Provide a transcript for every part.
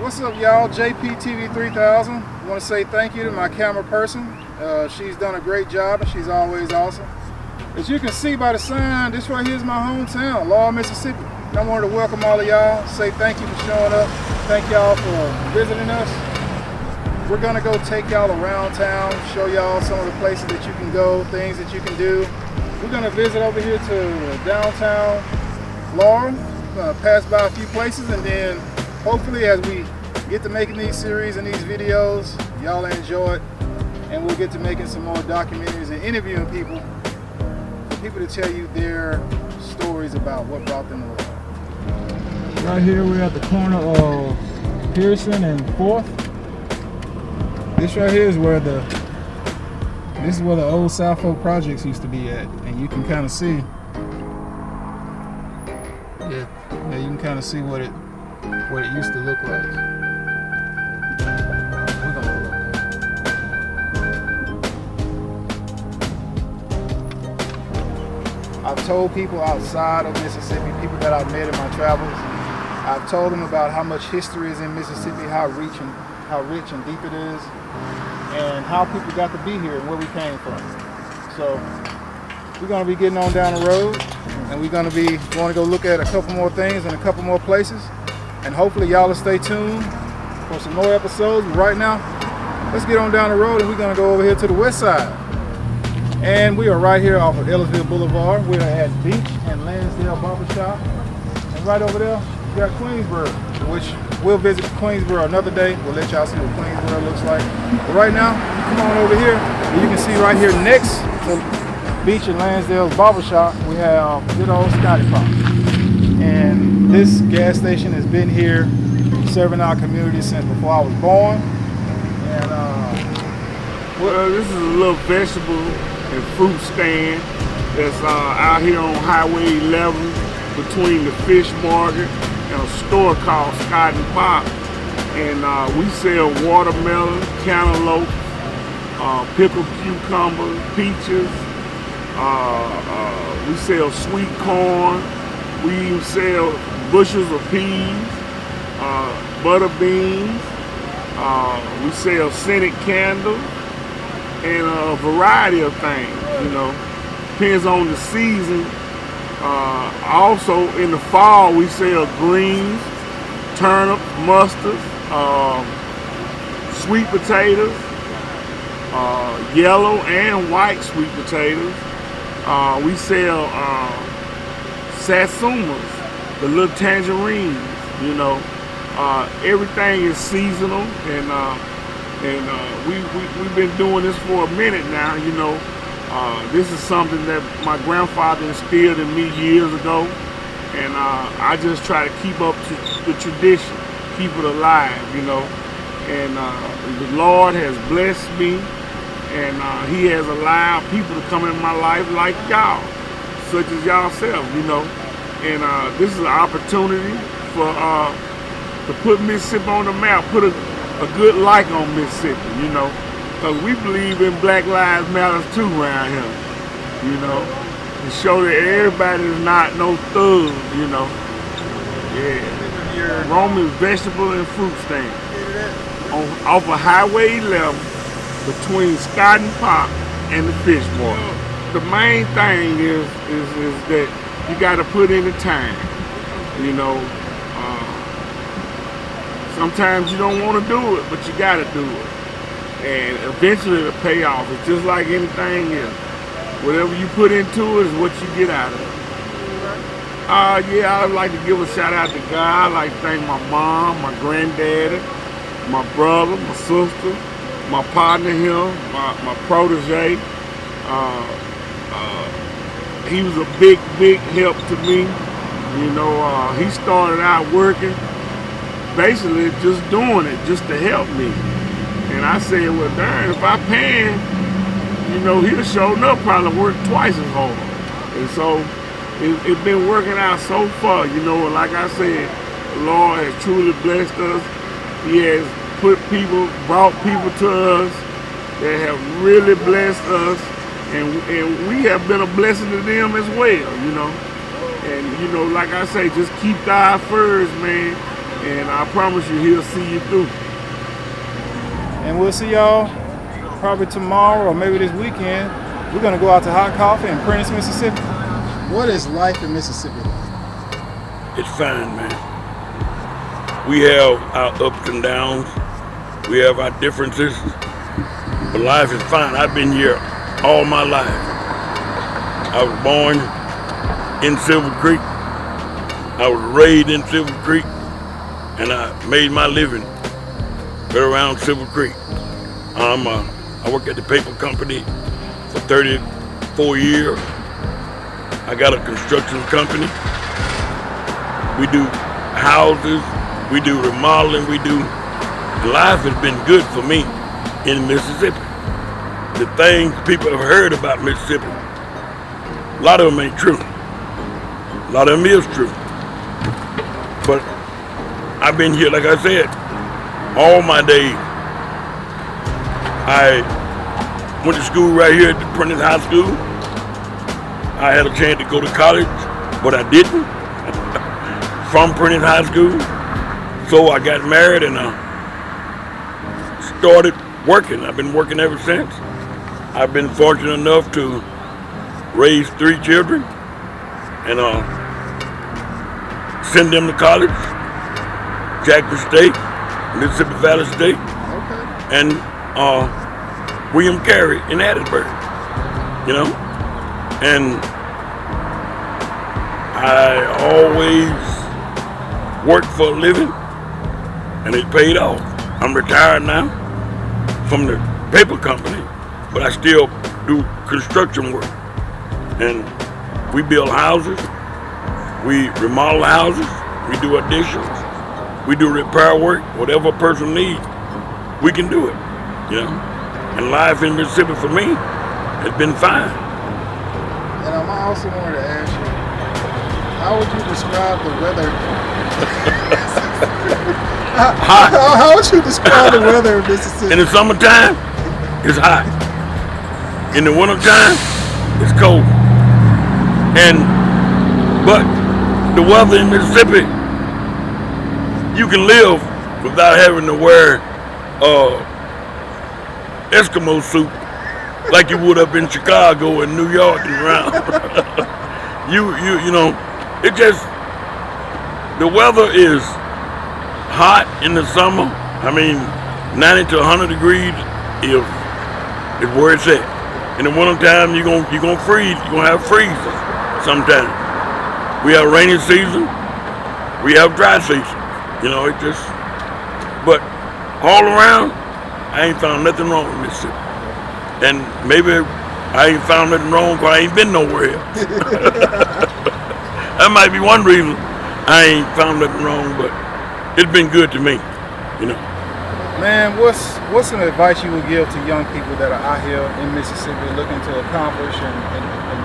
What's up, y'all? JPTV 3000. I want to say thank you to my camera person. She's done a great job and she's always awesome. As you can see by the sign, this right here is my hometown, Laurel, Mississippi. And I wanted to welcome all of y'all, say thank you for showing up. Thank y'all for visiting us. We're gonna go take y'all around town, show y'all some of the places that you can go, things that you can do. We're gonna visit over here to downtown Laurel, pass by a few places, and then hopefully as we get to making these series and these videos, y'all enjoy it, and we'll get to making some more documentaries and interviewing people, for people to tell you their stories about what brought them to Laurel. Right here we're at the corner of Pearson and 4th. This right here is where the old South Fork projects used to be at, and you can kind of see. Yeah, you can kind of see what it used to look like. We're gonna go up there. I've told people outside of Mississippi, people that I've met in my travels, I've told them about how much history is in Mississippi, how rich and deep it is, and how people got to be here and where we came from. So we're gonna be getting on down the road, and we're gonna be going to go look at a couple more things and a couple more places. And hopefully y'all will stay tuned for some more episodes. But right now, let's get on down the road and we're gonna go over here to the west side. And we are right here off of Ellisville Boulevard. We're at Beach and Lansdale Barbershop. And right over there, we got Queensboro, which we'll visit Queensboro another day. We'll let y'all see what Queensboro looks like. But right now, come on over here. And you can see right here next to Beach and Lansdale's Barbershop, we have good old Scotty Pop. And this gas station has been here serving our community since before I was born. And well, this is a little vegetable and fruit stand that's out here on Highway 11 between the fish market and a store called Scotty Pop. And we sell watermelon, cantaloupe, pickled cucumbers, peaches. We sell sweet corn. We even sell bushels of peas, butter beans. We sell scented candles and a variety of things, you know. Depends on the season. Also in the fall we sell greens, turnips, mustard, sweet potatoes, yellow and white sweet potatoes. We sell satsumas, the little tangerines, you know. Everything is seasonal, and we've been doing this for a minute now, you know. This is something that my grandfather instilled in me years ago, and I just try to keep up to the tradition, keep it alive, you know. And the Lord has blessed me, and He has allowed people to come in my life like y'all, such as y'allself, you know. And this is an opportunity for to put Mississippi on the map, put a good like on Mississippi, you know, because we believe in Black Lives Matter too around here, you know, to show that everybody is not no thug, you know. Yeah. Roman's vegetable and fruit stand off of Highway 11 between Scotty Pop and the fish market. The main thing is that you got to put in the time, you know. Sometimes you don't want to do it, but you got to do it. And eventually it'll pay off. It's just like anything else. Whatever you put into it is what you get out of it. Yeah, I'd like to give a shout out to God. I'd like to thank my mom, my granddaddy, my brother, my sister, my partner here, my protege. He was a big help to me. You know, he started out working, basically just doing it just to help me. And I said, well, darn, if I pay him, you know, he'll show up probably work twice as hard. And so it's been working out so far, you know. And like I said, the Lord has truly blessed us. He has brought people to us that have really blessed us, and we have been a blessing to them as well, you know. And you know, like I say, just keep God first, man. and I promise you he'll see you through. And we'll see y'all probably tomorrow or maybe this weekend. We're gonna go out to Hot Coffee in Prentice, Mississippi. What is life in Mississippi like? It's fine, man. We have our ups and downs. We have our differences. But life is fine. I've been here all my life. I was born in Silver Creek. I was raised in Silver Creek. And I made my living right around Silver Creek. I work at the paper company for 34 years. I got a construction company. We do houses, we do remodeling, life has been good for me in Mississippi. The things people have heard about Mississippi, a lot of them ain't true. A lot of them is true. But I've been here, like I said, all my days. I went to school right here at the Prentice High School. I had a chance to go to college, but I didn't. From Prentice High School. So I got married and started working. I've been working ever since. I've been fortunate enough to raise 3 children and send them to college. Jackson State, Mississippi Valley State, and William Carey in Hattiesburg, you know? And I always worked for a living, and it paid off. I'm retired now from the paper company, but I still do construction work. And we build houses, we remodel houses, we do additions, we do repair work, whatever a person needs, we can do it, you know? And life in Mississippi for me has been fine. And I also wanted to ask you, how would you describe the weather? How would you describe the weather in Mississippi? In the summertime, it's hot. In the wintertime, it's cold. But the weather in Mississippi, you can live without having to wear Eskimo suit like you would up in Chicago and New York and around. you know, it just, the weather is hot in the summer. I mean, 90 to 100 degrees is where it's at. In the wintertime, you're gonna freeze. You're gonna have freezes sometimes. We have rainy season. We have dry season. You know, it just, but all around, I ain't found nothing wrong with Mississippi. And maybe I ain't found nothing wrong because I ain't been nowhere else. That might be one reason I ain't found nothing wrong, but it's been good to me, you know. Man, what's some advice you would give to young people that are out here in Mississippi looking to accomplish and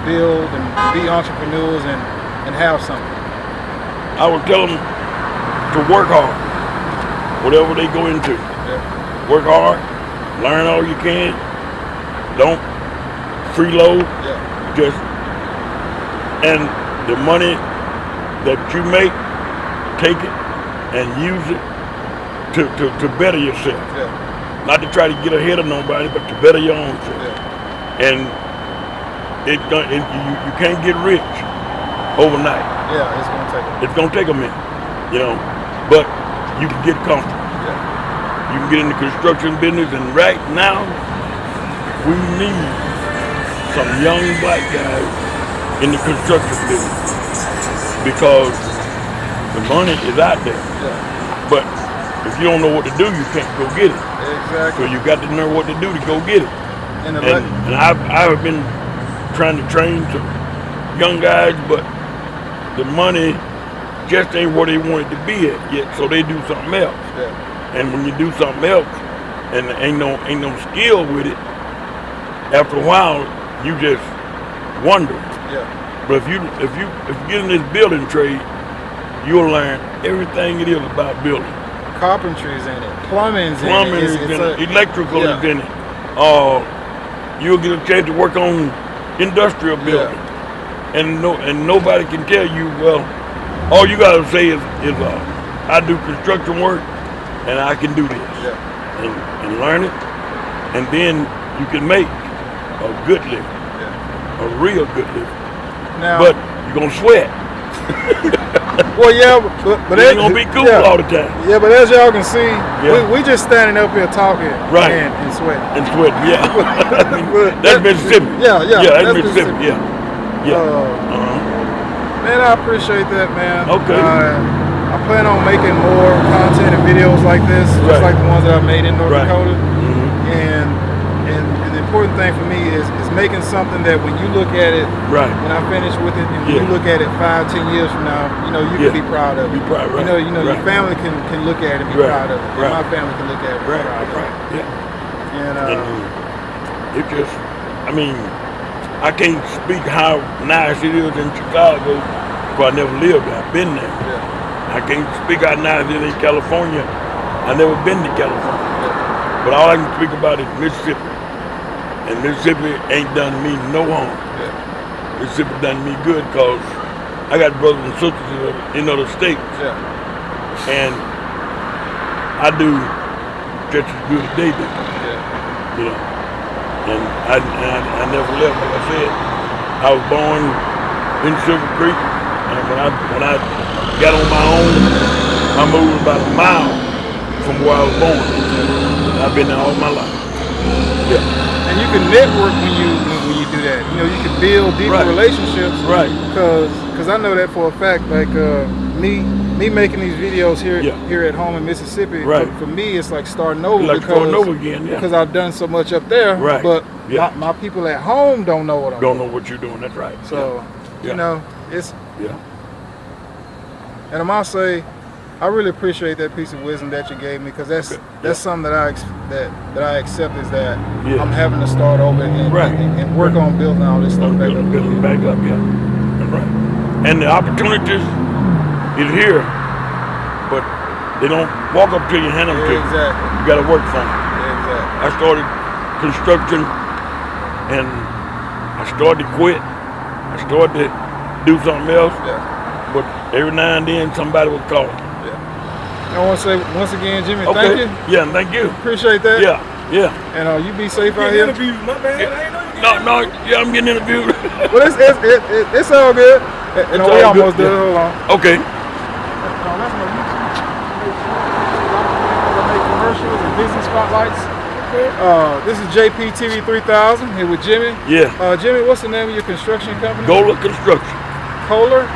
build and be entrepreneurs and have something? I would tell them to work hard, whatever they go into. Yeah. Work hard, learn all you can, don't freeload, and the money that you make, take it and use it to better yourself. Yeah. Not to try to get ahead of nobody, but to better your own self. Yeah. And you can't get rich overnight. Yeah, it's gonna take it. It's gonna take a minute, you know, but you can get comfortable. You can get in the construction business, and right now, we need some young black guys in the construction business because the money is out there. Yeah. But if you don't know what to do, you can't go get it. Exactly. So you got to know what to do to go get it. And I've been trying to train some young guys, but the money just ain't where they want it to be at yet, so they do something else. Yeah. And when you do something else and ain't no skill with it, after a while you just wonder. Yeah. But if you get in this building trade, you'll learn everything it is about building. Carpentry's in it, plumbing's in it, electrical is in it. You'll get a chance to work on industrial building, and nobody can tell you. Well, all you gotta say is I do construction work, and I can do this, and learn it, and then you can make a good living, a real good living. Now, But you're gonna sweat. well, yeah, but It ain't gonna be cool all the time. Yeah, but as y'all can see, we just standing up here talking Right. and sweating. And sweating, yeah. But That's Mississippi. Yeah, that's Mississippi. Yeah. Man, I appreciate that, man. Okay. I plan on making more content and videos like this, just like the ones that I made in North Dakota. And the important thing for me is making something that when you look at it, when I finish with it, and when you look at it 5-10 years from now, you know, you can be proud of it. Be proud, right. You know, your family can look at it and be proud of it. And my family can look at it and be proud of it. Yeah. And it just, I mean, I can't speak how nice it is in Chicago, but I never lived there. I've been there. I can't speak how nice it is in California. I've never been to California. But all I can speak about is Mississippi. And Mississippi ain't done me no harm. Mississippi done me good because I got brothers and sisters in other states. And I do just as good as they do. You know. And I never left. Like I said, I was born in Silver Creek. And when I got on my own, I moved about a mile from where I was born. I've been there all my life. And you can network when you do that. You know, you can build deeper relationships. Because I know that for a fact. Like me making these videos here at home in Mississippi. For me, it's like starting over. Like starting over again. Because I've done so much up there. But my people at home don't know what I'm doing. Don't know what you're doing. That's right. So you know, it's and I must say, I really appreciate that piece of wisdom that you gave me, because that's something that I accept, is that I'm having to start over and work on building all this stuff back up. Building back up, that's right. And the opportunities is here, but they don't walk up to you and hand them to you. Exactly. You got to work for them. Exactly. I started construction, and I started to quit. I started to do something else. But every now and then somebody would call. I want to say once again, Jimmy, thank you. Yeah, thank you. Appreciate that. Yeah. And you be safe out here. My man. No, I'm getting interviewed. Well, it's all good. And we almost done. Hold on. Okay. That's my YouTube. I make commercials and business spotlights. This is JP TV 3000 here with Jimmy. Yeah. Jimmy, what's the name of your construction company? Gola Construction. Gola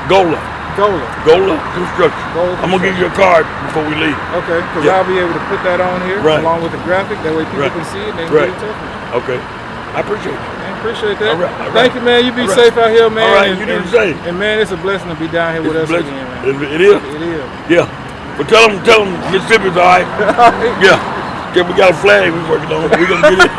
Construction. I'm gonna give you a card before we leave. Okay, because I'll be able to put that on here along with the graphic. That way people can see it and they can get in touch with you. Okay. I appreciate it. Man, appreciate that. All right. Thank you, man. You be safe out here, man. All right, you do the same. And man, it's a blessing to be down here with us again, man. It is? It is. Yeah. But tell them Mississippi's all right. Yeah, we got a flag we're working on. We're gonna get it.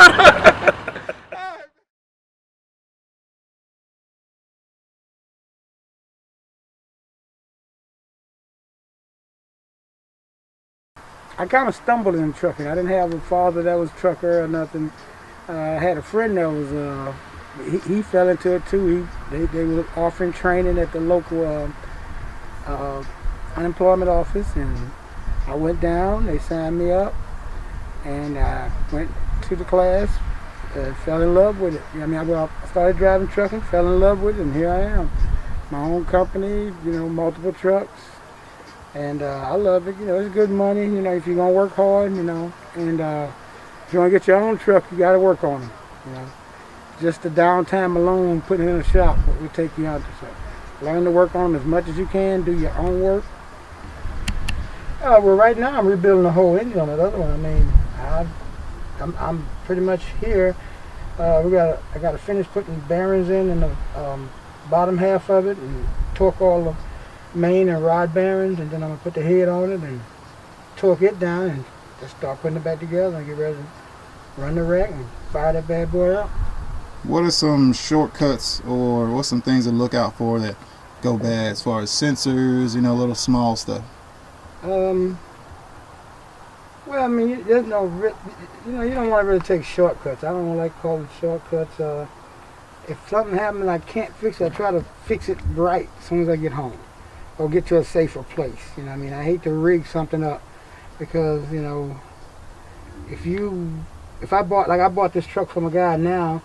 I kind of stumbled in trucking. I didn't have a father that was a trucker or nothing. I had a friend that was, he fell into it too. They were offering training at the local unemployment office, and I went down, they signed me up, and I went to the class, fell in love with it. I mean, I started driving trucking, fell in love with it, and here I am. My own company, multiple trucks. And I love it. It's good money, if you're going to work hard, and if you want to get your own truck, you got to work on them, Just the downtime alone, putting in a shop, will take you out to so. Learn to work on them as much as you can, do your own work. Well, right now I'm rebuilding the whole engine on that other one. I mean, I'm pretty much here. I got to finish putting bearings in the bottom half of it, and torque all the main and rod bearings, and then I'm going to put the head on it and torque it down and just start putting it back together and get ready to run the rack and fire that bad boy up. What are some shortcuts, or what's some things to look out for that go bad as far as sensors, little small stuff? Well, I mean, there's no, you don't want to really take shortcuts. I don't like calling shortcuts. If something happens and I can't fix it, I try to fix it right as soon as I get home. or get to a safer place. You know what I mean? I hate to rig something up because, you know, if I bought this truck from a guy now,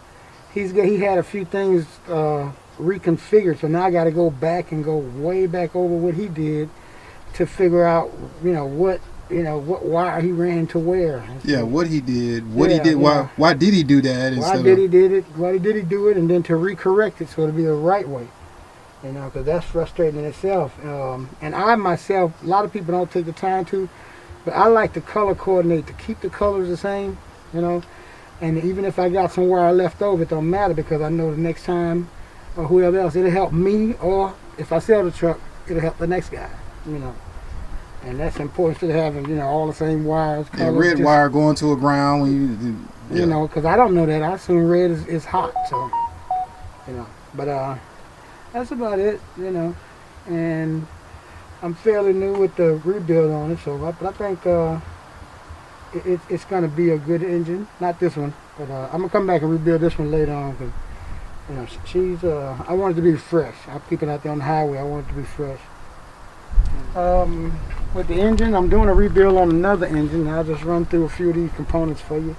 he had a few things reconfigured, so now I got to go back and go way back over what he did to figure out, what wire he ran to where. Yeah, what he did, why did he do that? Why did he do it, and then to recorrect it so it'll be the right way. Because that's frustrating in itself. And I myself, a lot of people don't take the time to, but I like to color coordinate to keep the colors the same, And even if I got some wire left over, it don't matter because I know the next time or whoever else, it'll help me, or if I sell the truck, it'll help the next guy, And that's important to having, all the same wires. Yeah, red wire going to a ground when because I don't know that. I assume red is hot, so, But that's about it, And I'm fairly new with the rebuild on it, so but I think it's going to be a good engine. Not this one, but I'm going to come back and rebuild this one later on because, she's, I want it to be fresh. I keep it out there on the highway. I want it to be fresh. With the engine, I'm doing a rebuild on another engine. I'll just run through a few of these components for you.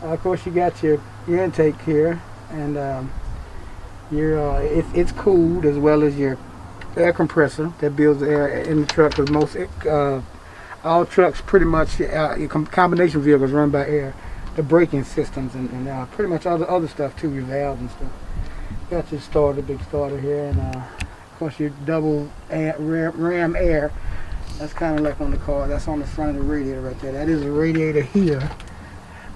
Of course, you got your intake here, and it's cooled as well as your air compressor that builds the air in the truck. Because most all trucks, pretty much, your combination vehicles run by air. The braking systems and pretty much all the other stuff too, your valves and stuff. Got your starter, big starter here, and of course your double ram air. That's kind of like on the car. That's on the front of the radiator right there. That is a radiator here,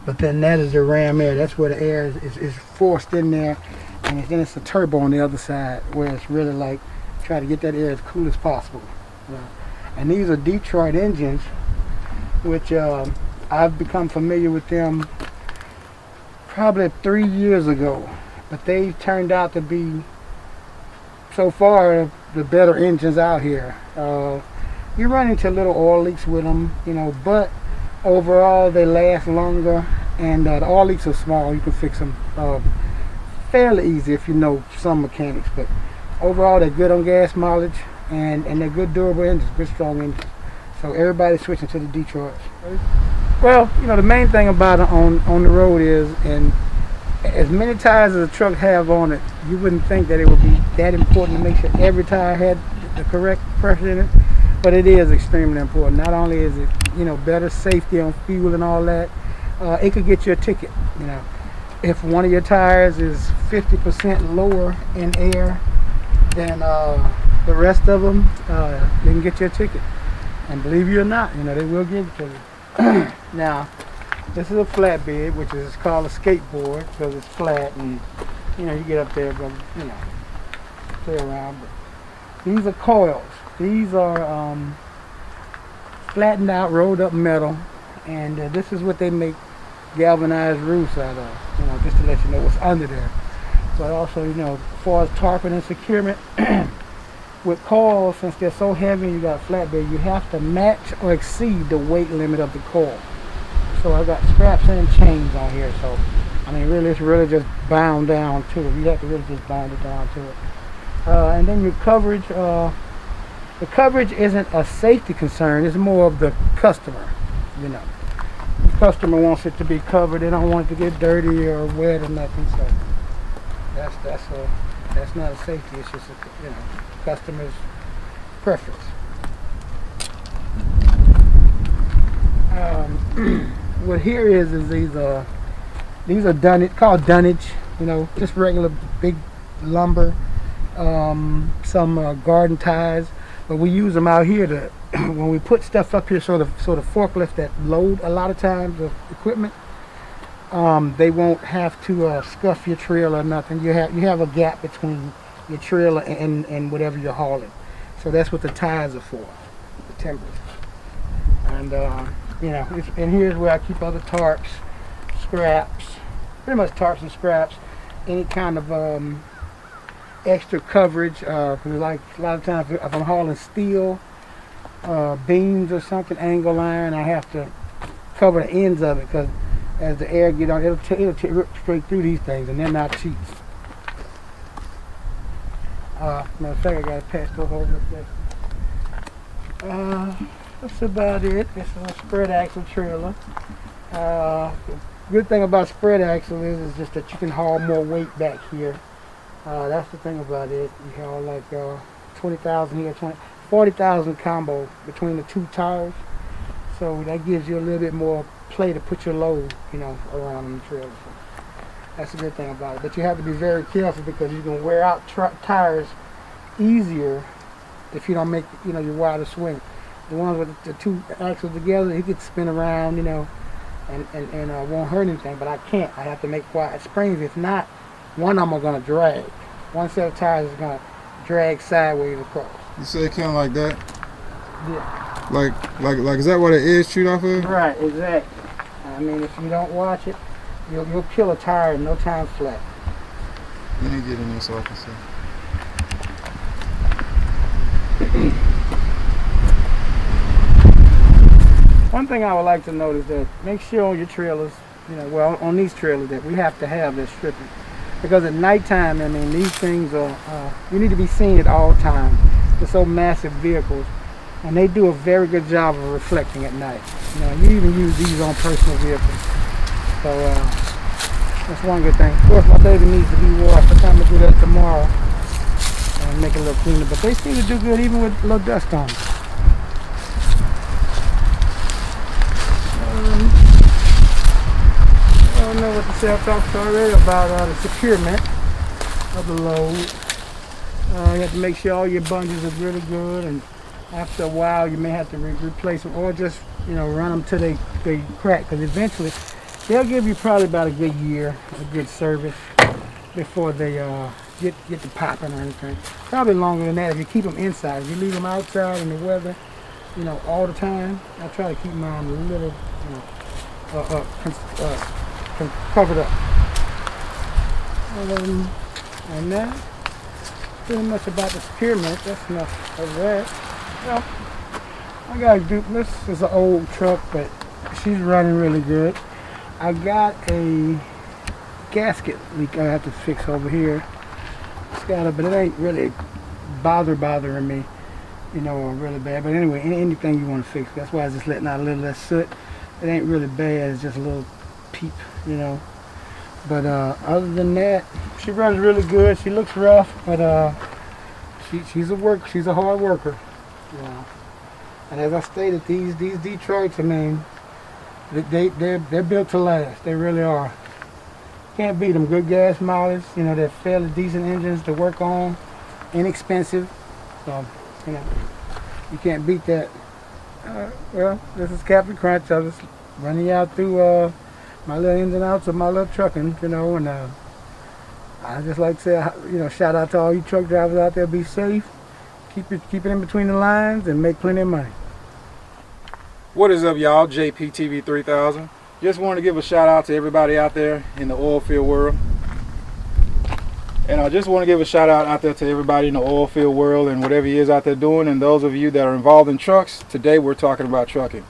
but then that is the ram air. That's where the air is forced in there, and then it's a turbo on the other side where it's really like try to get that air as cool as possible. And these are Detroit engines, which I've become familiar with them probably 3 years ago, but they turned out to be so far the better engines out here. You run into little oil leaks with them, but overall they last longer, and the oil leaks are small. You can fix them fairly easy if you know some mechanics, but overall they're good on gas mileage, and they're good durable engines, good strong engines. So everybody's switching to the Detroits. Well, the main thing about it on the road is, and as many tires as a truck have on it, you wouldn't think that it would be that important to make sure every tire had the correct pressure in it, but it is extremely important. Not only is it, better safety on fuel and all that, it could get you a ticket. If one of your tires is 50% lower in air than the rest of them, they can get you a ticket. And believe you or not, they will give it to you. Now, this is a flatbed, which is called a skateboard because it's flat, and you get up there, but play around. But these are coils. These are flattened out, rolled up metal, and this is what they make galvanized roofs out of. Just to let you know what's under there. But also, as far as tarping and securement, with coils, since they're so heavy, you got a flatbed, you have to match or exceed the weight limit of the coil. So I got straps and chains on here, so really it's really just bound down to it. You have to really just bind it down to it. And then your coverage, the coverage isn't a safety concern, it's more of the customer. The customer wants it to be covered, they don't want it to get dirty or wet or nothing, so that's not a safety, it's just a customer's preference. What here is these are called dunnage, just regular big lumber, some garden ties, but we use them out here to when we put stuff up here, so the forklift that load a lot of times of equipment, they won't have to scuff your trailer or nothing. You have a gap between your trailer and whatever you're hauling, so that's what the ties are for, the timbers. And and here's where I keep other tarps, scraps, pretty much tarps and scraps, any kind of extra coverage. Like a lot of times if I'm hauling steel, beams or something, angle iron, I have to cover the ends of it because as the air get on, it'll rip straight through these things, and they're not cheap. Matter of fact, I got a patch over there. That's about it. It's a spread axle trailer. The good thing about spread axle is just that you can haul more weight back here. That's the thing about it. You haul like 20,000 here, 40,000 combo between the two tires. So that gives you a little bit more play to put your load, around the trailer. So that's a good thing about it. But you have to be very careful because you can wear out tires easier if you don't make, your wider swing. The ones with the two axles together, it could spin around, and won't hurt anything. But I can't. I have to make wide springs. If not, one of them are going to drag. One set of tires is going to drag sideways across. You say kind of like that? Yeah. Like, is that what it is chewed off of? Right, exactly. I mean, if you don't watch it, you'll kill a tire in no time flat. Let me get in there so I can see. One thing I would like to note is that make sure on your trailers, on these trailers that we have to have this stripping. Because at nighttime, I mean, these things are, you need to be seen at all times. They're so massive vehicles. And they do a very good job of reflecting at night. You even use these on personal vehicles. So that's one good thing. Of course, my baby needs to be washed. I'm going to do that tomorrow and make it a little cleaner. But they seem to do good even with a little dust on them. I don't know what to say. I've talked already about the securement of the load. You have to make sure all your bungees are really good, and after a while you may have to replace them, or just run them till they crack, because eventually they'll give you probably about a good year, a good service before they get to popping or anything. Probably longer than that if you keep them inside. If you leave them outside in the weather, all the time, I try to keep mine a little covered up. And that pretty much about the securement. That's enough of that. Well, I gotta do this. Is an old truck, but she's running really good. I got a gasket leak I have to fix over here. But it ain't really bothering me, really bad. But anyway, anything you want to fix, that's why I was just letting out a little less soot. It ain't really bad. It's just a little peep, But other than that, she runs really good. She looks rough, but she's a hard worker. And as I stated, these Detroits, I mean, they're built to last. They really are. Can't beat them. Good gas mileage. They're fairly decent engines to work on. Inexpensive. So, you can't beat that. Well, this is Captain Crunch. I was running out through my little ins and outs of my little trucking, and I just like to say, shout out to all you truck drivers out there. Be safe. Keep it in between the lines and make plenty of money. What is up, y'all? JPTV 3000. Just wanted to give a shout out to everybody out there in the oil field world. And I just want to give a shout out there to everybody in the oil field world and whatever he is out there doing. And those of you that are involved in trucks, today we're talking about trucking.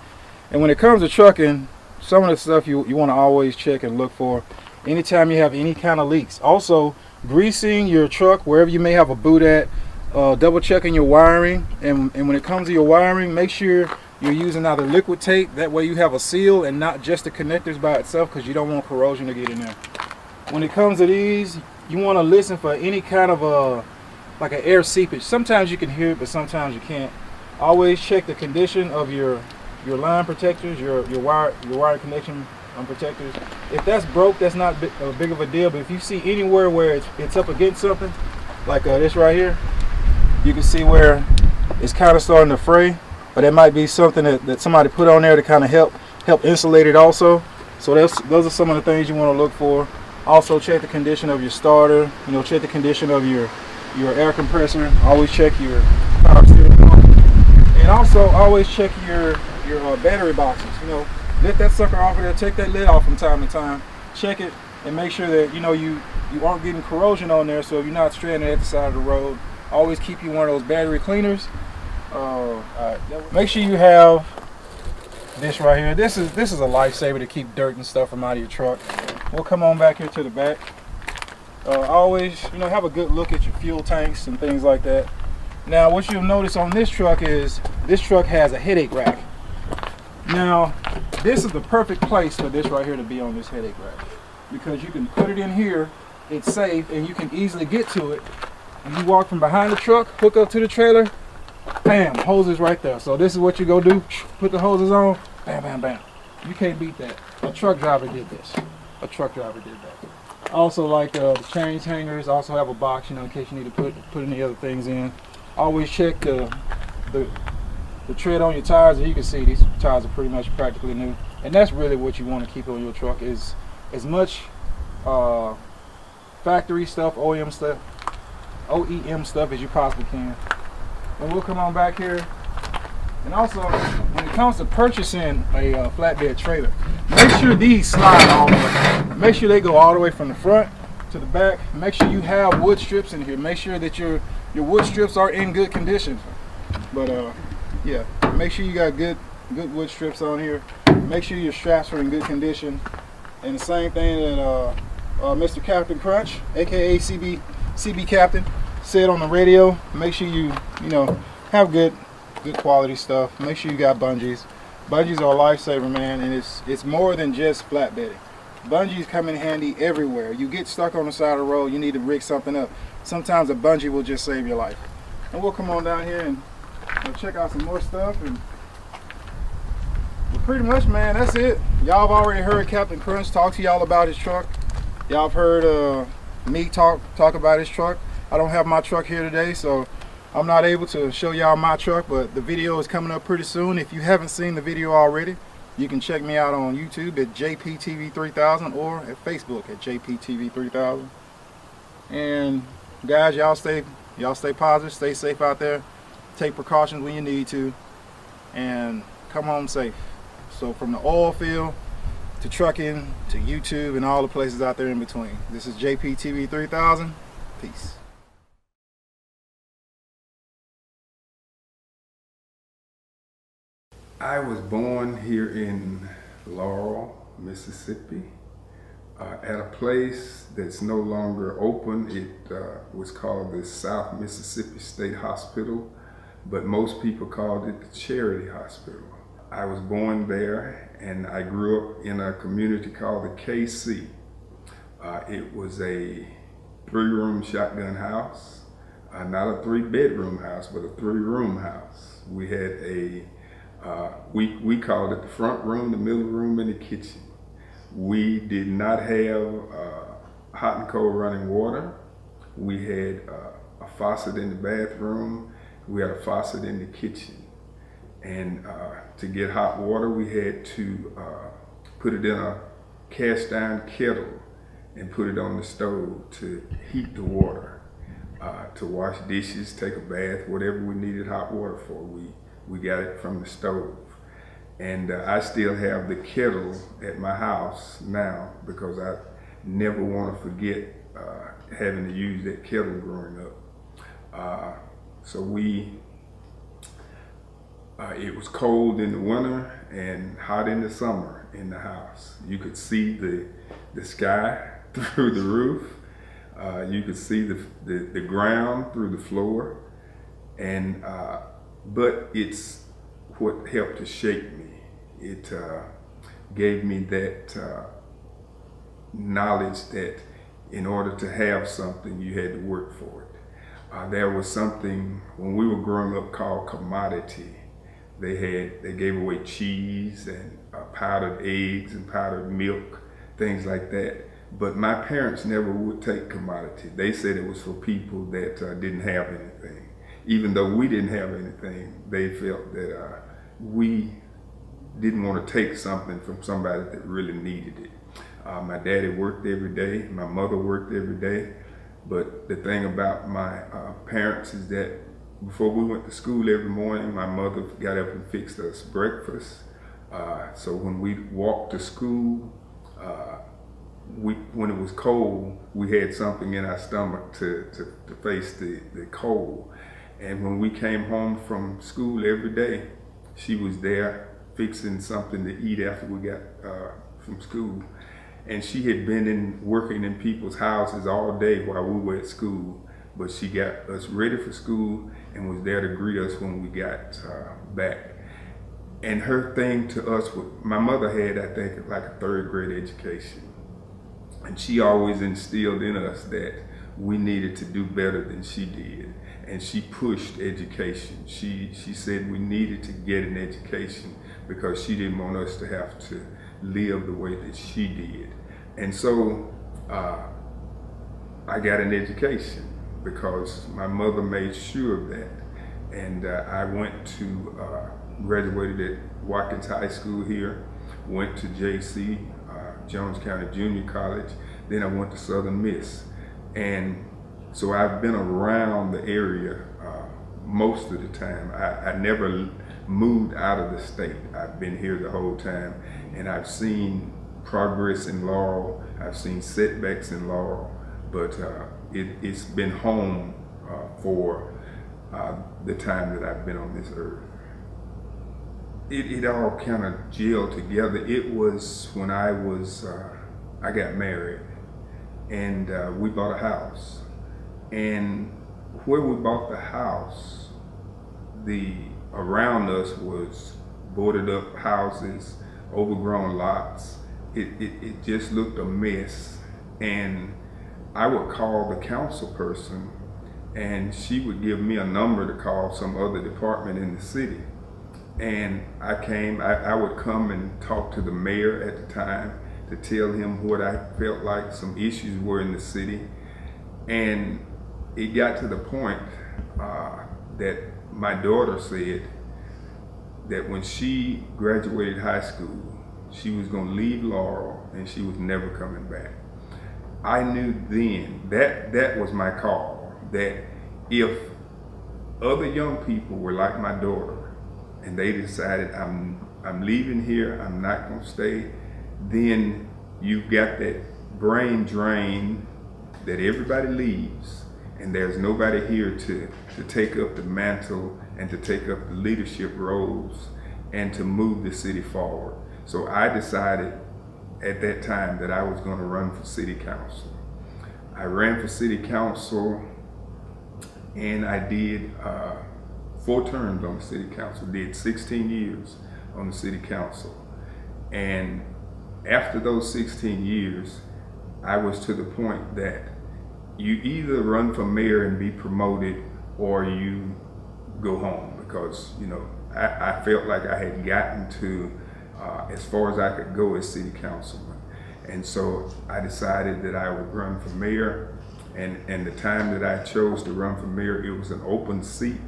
And when it comes to trucking, some of the stuff you want to always check and look for anytime you have any kind of leaks. Also, greasing your truck wherever you may have a boot at. Double checking your wiring, and when it comes to your wiring, make sure you're using either liquid tape, that way you have a seal and not just the connectors by itself, because you don't want corrosion to get in there. When it comes to these, you want to listen for any kind of like an air seepage. Sometimes you can hear it, but sometimes you can't. Always check the condition of your line protectors, your wire connection protectors. If that's broke, that's not big of a deal, but if you see anywhere where it's up against something, like this right here, you can see where it's kind of starting to fray, but it might be something that somebody put on there to kind of help insulate it also. So those are some of the things you want to look for. Also check the condition of your starter, check the condition of your air compressor. Always check your power steering pump. And also always check your battery boxes. Let that sucker off of there, take that lid off from time to time. Check it and make sure that you aren't getting corrosion on there, so you're not stranded at the side of the road. Always keep you one of those battery cleaners. Make sure you have this right here. This is a lifesaver to keep dirt and stuff from out of your truck. We'll come on back here to the back. Always, have a good look at your fuel tanks and things like that. Now, what you'll notice on this truck is this truck has a headache rack. Now, this is the perfect place for this right here to be on this headache rack, because you can put it in here, it's safe, and you can easily get to it. And you walk from behind the truck, hook up to the trailer, bam, hoses right there. So this is what you go do, put the hoses on, bam, bam, bam. You can't beat that. A truck driver did this. A truck driver did that. Also, like the change hangers, also have a box, in case you need to put any other things in. Always check the tread on your tires. As you can see, these tires are pretty much practically new. And that's really what you want to keep on your truck, is as much factory stuff, OEM stuff as you possibly can. And we'll come on back here. And also, when it comes to purchasing a flatbed trailer, make sure these slide all the way. Make sure they go all the way from the front to the back. Make sure you have wood strips in here. Make sure that your wood strips are in good condition. But yeah, make sure you got good wood strips on here. Make sure your straps are in good condition. And the same thing that Mr. Captain Crunch, aka CB Captain, said on the radio. Make sure you have good quality stuff. Make sure you got bungees. Bungees are a lifesaver, man, and it's more than just flatbedding. Bungees come in handy everywhere. You get stuck on the side of the road, you need to rig something up. Sometimes a bungee will just save your life. And we'll come on down here and check out some more stuff. And pretty much, man, that's it. Y'all have already heard Captain Crunch talk to y'all about his truck. Y'all have heard me talk about his truck. I don't have my truck here today, so I'm not able to show y'all my truck, but the video is coming up pretty soon. If you haven't seen the video already, you can check me out on YouTube at JPTV3000 or at Facebook at JPTV3000. And guys, y'all stay positive, stay safe out there, take precautions when you need to, and come home safe. So from the oil field to trucking to YouTube and all the places out there in between, this is JPTV3000. Peace. I was born here in Laurel, Mississippi, at a place that's no longer open. It was called the South Mississippi State Hospital, but most people called it the Charity Hospital. I was born there, and I grew up in a community called the KC. It was a 3-room shotgun house, not a 3-bedroom house, but a 3-room house. We had we called it the front room, the middle room, and the kitchen. We did not have hot and cold running water. We had a faucet in the bathroom. We had a faucet in the kitchen. And to get hot water, we had to put it in a cast iron kettle and put it on the stove to heat the water. To wash dishes, take a bath, whatever we needed hot water for, we got it from the stove. And I still have the kettle at my house now because I never want to forget having to use that kettle growing up. It was cold in the winter and hot in the summer in the house. You could see the sky through the roof. You could see the ground through the floor. And but it's what helped to shape me. It gave me that knowledge that in order to have something, you had to work for it. There was something when we were growing up called commodity. They gave away cheese and powdered eggs and powdered milk, things like that. But my parents never would take commodity. They said it was for people that didn't have anything. Even though we didn't have anything, they felt that we didn't want to take something from somebody that really needed it. My daddy worked every day. My mother worked every day. But the thing about my parents is that before we went to school every morning, my mother got up and fixed us breakfast. So when we walked to school, when it was cold, we had something in our stomach to face the cold. And when we came home from school every day, she was there fixing something to eat after we got from school. And she had been working in people's houses all day while we were at school, but she got us ready for school and was there to greet us when we got back. And her thing to us, my mother had, I think, like a 3rd grade education. And she always instilled in us that we needed to do better than she did. And she pushed education. She said we needed to get an education because she didn't want us to have to live the way that she did. And so I got an education because my mother made sure of that. And I went to, graduated at Watkins High School here, went to JC, Jones County Junior College, then I went to Southern Miss. And so I've been around the area most of the time. I never moved out of the state. I've been here the whole time, and I've seen progress in Laurel. I've seen setbacks in Laurel, but it's been home for the time that I've been on this earth. It all kind of gelled together. It was when I got married, and we bought a house. And where we bought the house, around us was boarded up houses, overgrown lots. It just looked a mess. And I would call the council person, and she would give me a number to call some other department in the city. And I would come and talk to the mayor at the time to tell him what I felt like some issues were in the city. And it got to the point that my daughter said that when she graduated high school, she was gonna leave Laurel and she was never coming back. I knew then that was my call, that if other young people were like my daughter and they decided I'm leaving here, I'm not gonna stay, then you've got that brain drain that everybody leaves and there's nobody here to take up the mantle and to take up the leadership roles and to move the city forward. So I decided at that time that I was going to run for city council. I ran for city council and I did 4 terms on the city council, did 16 years on the city council. And after those 16 years, I was to the point that you either run for mayor and be promoted or you go home, because I felt like I had gotten to as far as I could go as city councilman. And so I decided that I would run for mayor, and the time that I chose to run for mayor, it was an open seat.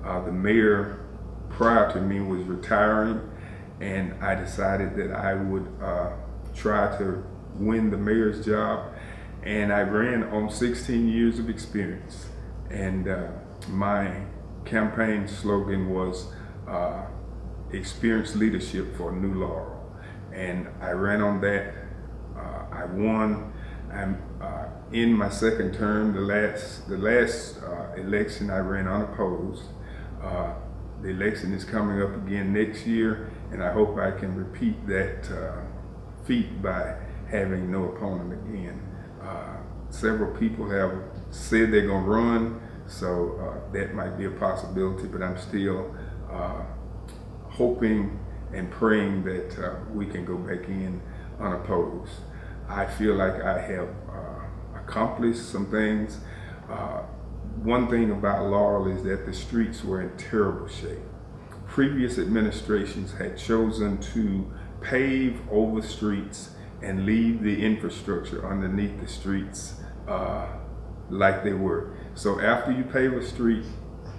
The mayor prior to me was retiring, and I decided that I would try to win the mayor's job. And I ran on 16 years of experience. And my campaign slogan was experience leadership for New Laurel. And I ran on that. I won. I'm in my 2nd term. The last election I ran unopposed. The election is coming up again next year, and I hope I can repeat that feat by having no opponent again. Several people have said they're gonna run, so that might be a possibility, but I'm still hoping and praying that we can go back in unopposed. I feel like I have accomplished some things. One thing about Laurel is that the streets were in terrible shape. Previous administrations had chosen to pave over streets and leave the infrastructure underneath the streets like they were. So after you pave a street,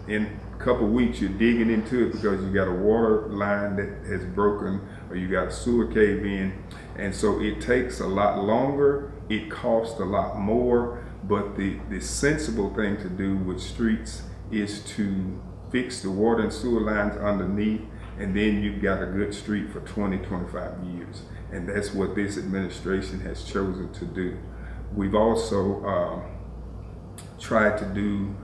in a couple weeks you're digging into it because you got a water line that has broken or you got a sewer cave in. And so it takes a lot longer, it costs a lot more, but the sensible thing to do with streets is to fix the water and sewer lines underneath, and then you've got a good street for 20, 25 years. And that's what this administration has chosen to do. We've also tried to do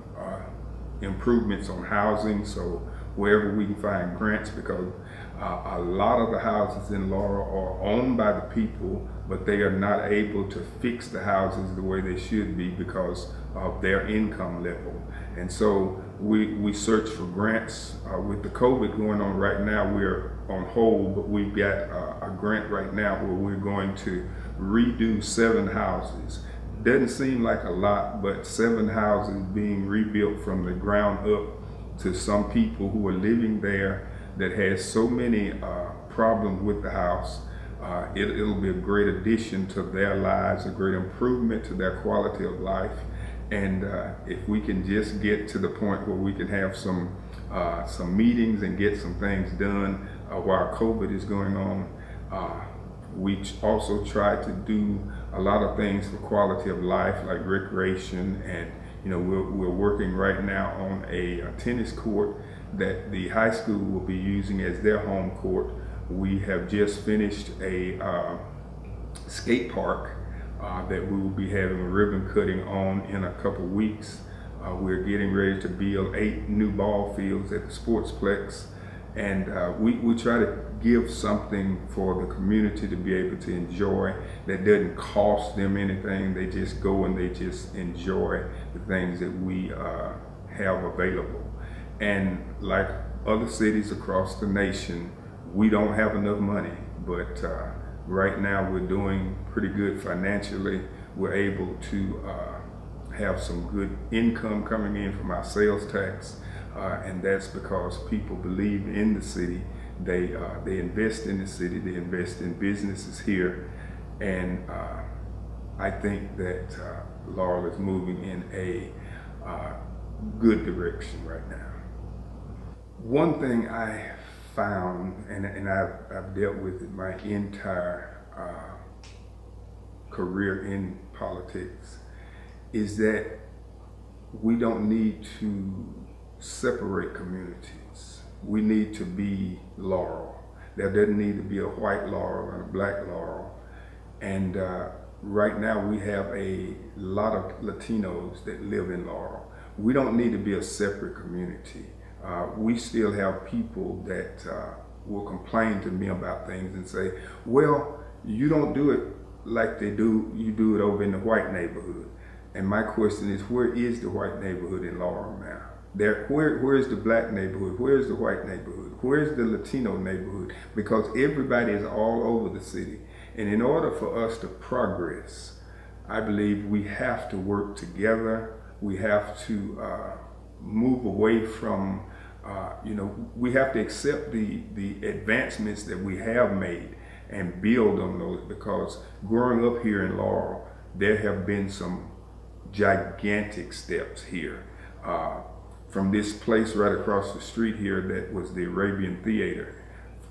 improvements on housing, so wherever we can find grants, because a lot of the houses in Laurel are owned by the people, but they are not able to fix the houses the way they should be because of their income level. And so we search for grants. With the COVID going on right now, we're on hold, but we've got a grant right now where we're going to redo 7 houses. Doesn't seem like a lot, but 7 houses being rebuilt from the ground up to some people who are living there that has so many problems with the house. It'll be a great addition to their lives, a great improvement to their quality of life. And if we can just get to the point where we can have some meetings and get some things done while COVID is going on, we also try to do a lot of things for quality of life, like recreation. And we're working right now on a tennis court that the high school will be using as their home court. We have just finished a skate park that we will be having ribbon cutting on in a couple weeks. We're getting ready to build 8 new ball fields at the Sportsplex. And we try to give something for the community to be able to enjoy that doesn't cost them anything. They just go and they just enjoy the things that we have available. And like other cities across the nation, we don't have enough money, but right now we're doing pretty good financially. We're able to have some good income coming in from our sales tax. And that's because people believe in the city. They invest in the city. They invest in businesses here, and I think that Laurel is moving in a good direction right now. One thing I found, and I've dealt with it my entire career in politics, is that we don't need to separate communities. We need to be Laurel. There doesn't need to be a white Laurel and a black Laurel. And right now we have a lot of Latinos that live in Laurel. We don't need to be a separate community. We still have people that will complain to me about things and say, well, you don't do it like they do, you do it over in the white neighborhood. And my question is, where is the white neighborhood in Laurel now? Where is the black neighborhood? Where is the white neighborhood? Where is the Latino neighborhood? Because everybody is all over the city. And in order for us to progress, I believe we have to work together. We have to move away from, we have to accept the advancements that we have made and build on those, because growing up here in Laurel, there have been some gigantic steps here. From this place right across the street here that was the Arabian Theater,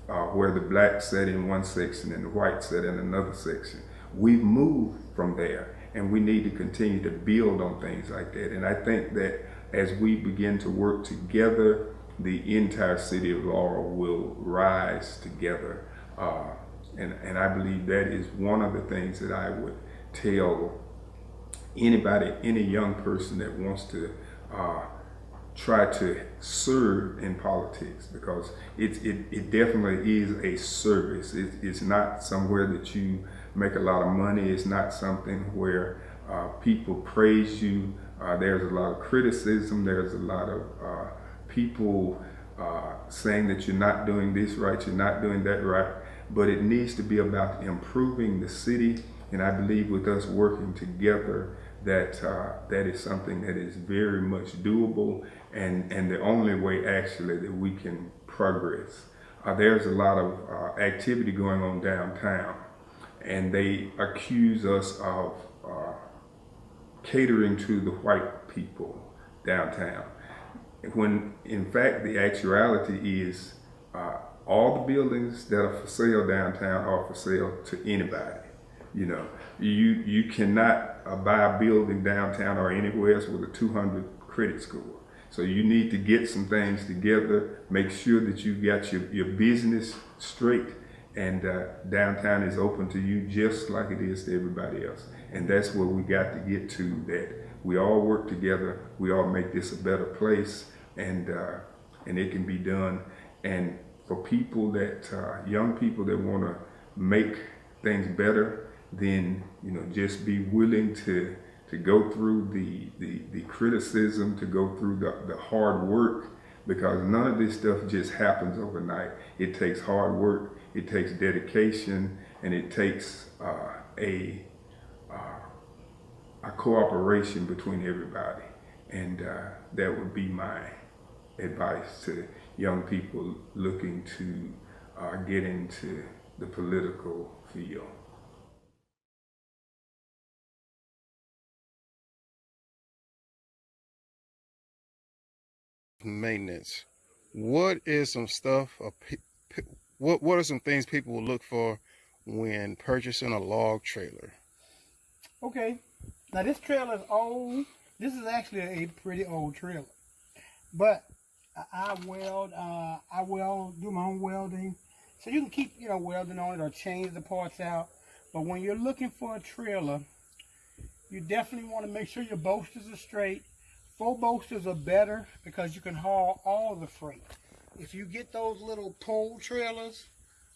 where the blacks sat in one section and the whites sat in another section. We've moved from there, and we need to continue to build on things like that. And I think that as we begin to work together, the entire city of Laurel will rise together. And I believe that is one of the things that I would tell anybody, any young person that wants to try to serve in politics, because it definitely is a service. It's not somewhere that you make a lot of money. It's not something where people praise you. There's a lot of criticism. There's a lot of people saying that you're not doing this right, you're not doing that right. But it needs to be about improving the city. And I believe with us working together, that is something that is very much doable, and the only way actually that we can progress. There's a lot of activity going on downtown, and they accuse us of catering to the white people downtown, when in fact the actuality is all the buildings that are for sale downtown are for sale to anybody. You cannot buy a building downtown or anywhere else with a 200 credit score. So you need to get some things together, make sure that you got your business straight, and downtown is open to you just like it is to everybody else. And that's where we got to get to, that we all work together, we all make this a better place, and it can be done. And for people that, young people that want to make things better, then just be willing to to go through the criticism, to go through the hard work, because none of this stuff just happens overnight. It takes hard work, it takes dedication, and it takes a cooperation between everybody. And that would be my advice to young people looking to get into the political field. Maintenance. What is some stuff? What are some things people will look for when purchasing a log trailer? Okay, now this trailer is old. This is actually a pretty old trailer, but I do my own welding, so you can keep welding on it or change the parts out. But when you're looking for a trailer, you definitely want to make sure your bolsters are straight. 4 bolsters are better because you can haul all the freight. If you get those little pole trailers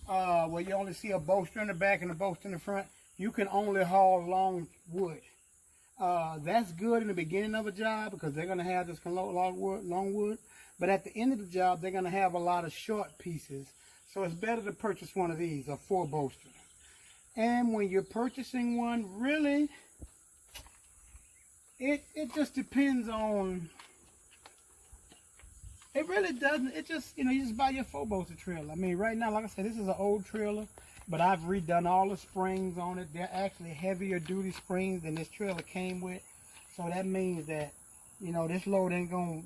where you only see a bolster in the back and a bolster in the front, you can only haul long wood. That's good in the beginning of a job because they're going to have this long wood. But at the end of the job, they're going to have a lot of short pieces. So it's better to purchase one of these, a 4 bolster. And when you're purchasing one, really, it just depends on, it really doesn't, it just, you just buy your 4 bolster trailer. I mean, right now, like I said, this is an old trailer, but I've redone all the springs on it. They're actually heavier duty springs than this trailer came with. So that means that, this load ain't gonna,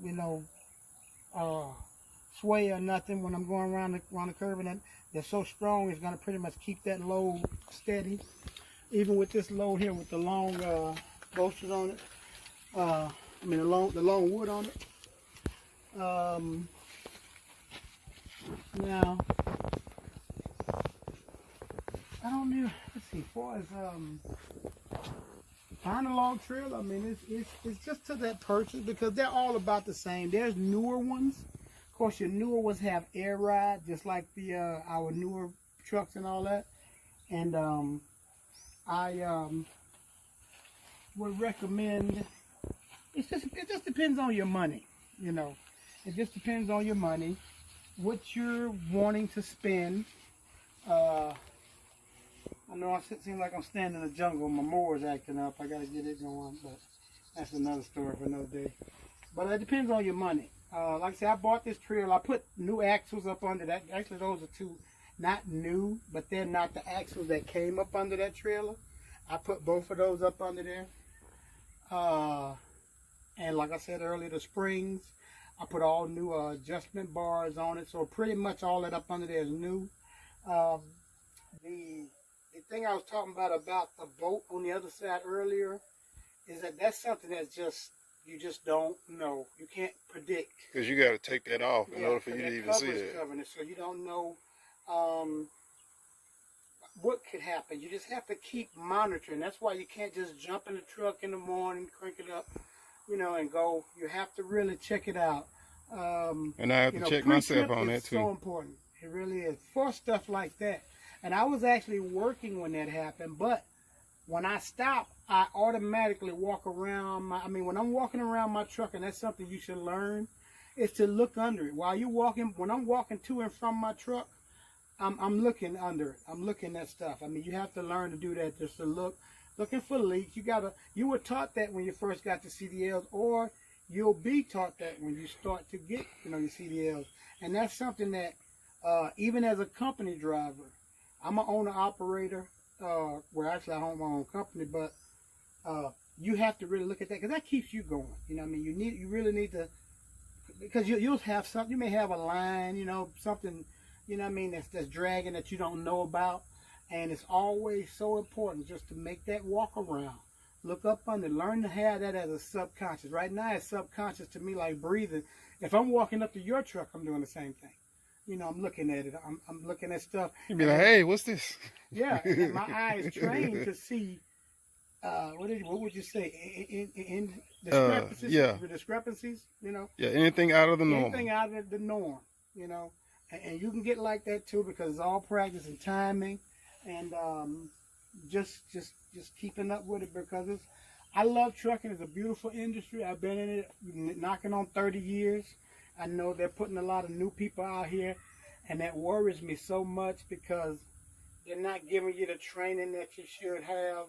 sway or nothing when I'm going around the curve, and they're so strong, it's gonna pretty much keep that load steady. Even with this load here with the long bolsters on it, the long wood on it. Now, I don't know. Let's see. As far as find a log trailer, I mean, it's just to that purchase because they're all about the same. There's newer ones. Of course, your newer ones have air ride, just like the our newer trucks and all that. And I would recommend. It just depends on your money. It just depends on your money, what you're wanting to spend. I know it seems like I'm standing in the jungle. My mower's acting up. I got to get it going, but that's another story for another day. But it depends on your money. Like I said, I bought this trailer. I put new axles up under that. Actually, those are 2, not new, but they're not the axles that came up under that trailer. I put both of those up under there. And like I said earlier, the springs, I put all new adjustment bars on it. So pretty much all that up under there is new. The thing I was talking about the bolt on the other side earlier is that's something that's you just don't know. You can't predict. Because you got to take that off in order for you to even see it. Covering it, so you don't know what could happen. You just have to keep monitoring. That's why you can't just jump in the truck in the morning, crank it up, and go. You have to really check it out. And I have to check myself on that too. It's so important. It really is for stuff like that. And I was actually working when that happened, but when I stop, I automatically walk around when I'm walking around my truck, and that's something you should learn, is to look under it. While you're walking, when I'm walking to and from my truck, I'm looking under it. I'm looking at stuff. I mean, you have to learn to do that, just to looking for leaks. You were taught that when you first got the CDLs, or you'll be taught that when you start to get, your CDLs. And that's something that, even as a company driver, I'm an owner-operator. Well, actually, I own my own company, but you have to really look at that because that keeps you going. You really need to, because you'll have something. You may have a line, something, that's dragging that you don't know about, and it's always so important just to make that walk around, look up under, learn to have that as a subconscious. Right now, it's subconscious to me, like breathing. If I'm walking up to your truck, I'm doing the same thing. I'm looking at it. I'm looking at stuff. You'd be like, hey, what's this? Yeah, and my eye is trained to see, what would you say, in discrepancies? Yeah. Discrepancies, Yeah, anything out of the norm. Anything out of the norm, And you can get like that too because it's all practice and timing and just keeping up with it because it's I love trucking. It's a beautiful industry. I've been in it knocking on 30 years. I know they're putting a lot of new people out here, and that worries me so much because they're not giving you the training that you should have,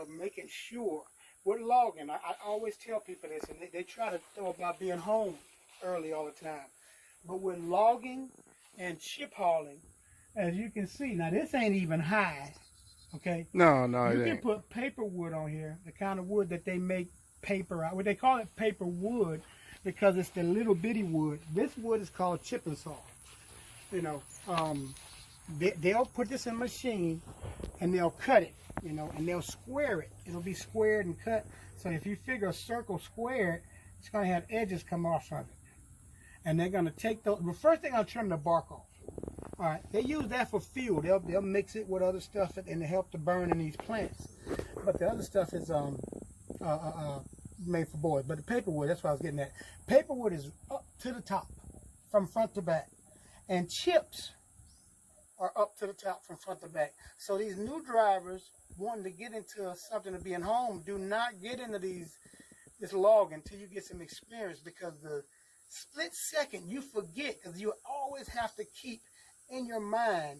making sure. With logging, I always tell people this, and they try to throw about being home early all the time. But with logging and chip hauling, as you can see, now this ain't even high, okay? No, You it can ain't. put paper wood on here, the kind of wood that they make paper out. Well, they call it paper wood because it's the little bitty wood. This wood is called chip and saw. They'll put this in a machine and they'll cut it, and they'll square it. It'll be squared and cut. So if you figure a circle squared, it's going to have edges come off of it. And they're going to take those. Well, first they're going to trim the bark off. All right, they use that for fuel. They'll mix it with other stuff and to help to burn in these plants. But the other stuff is made for boards. But the paperwood, that's what I was getting at. Paperwood is up to the top, from front to back, and chips are up to the top from front to back. So these new drivers wanting to get into something to being home, do not get into this log until you get some experience, because the split second you forget, because you always have to keep in your mind.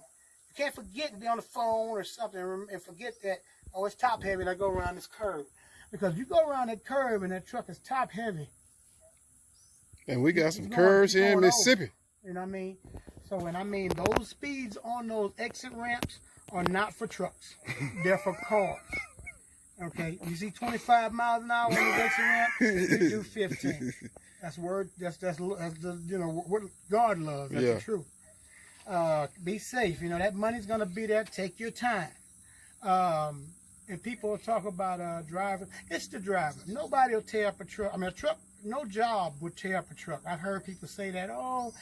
You can't forget to be on the phone or something and forget that, oh, it's top heavy and I go around this curve. Because you go around that curve and that truck is top heavy. And we got some curves here in Mississippi. You know what I mean? So when I mean those speeds on those exit ramps are not for trucks. They're for cars. Okay, you see 25 miles an hour on the exit ramp, you do 15. That's word. That's what God loves. That's the truth. Be safe. That money's gonna be there. Take your time. And people talk about drivers. It's the driver. Nobody will tear up a truck. I mean, a truck. No job would tear up a truck. I've heard people say that. Oh,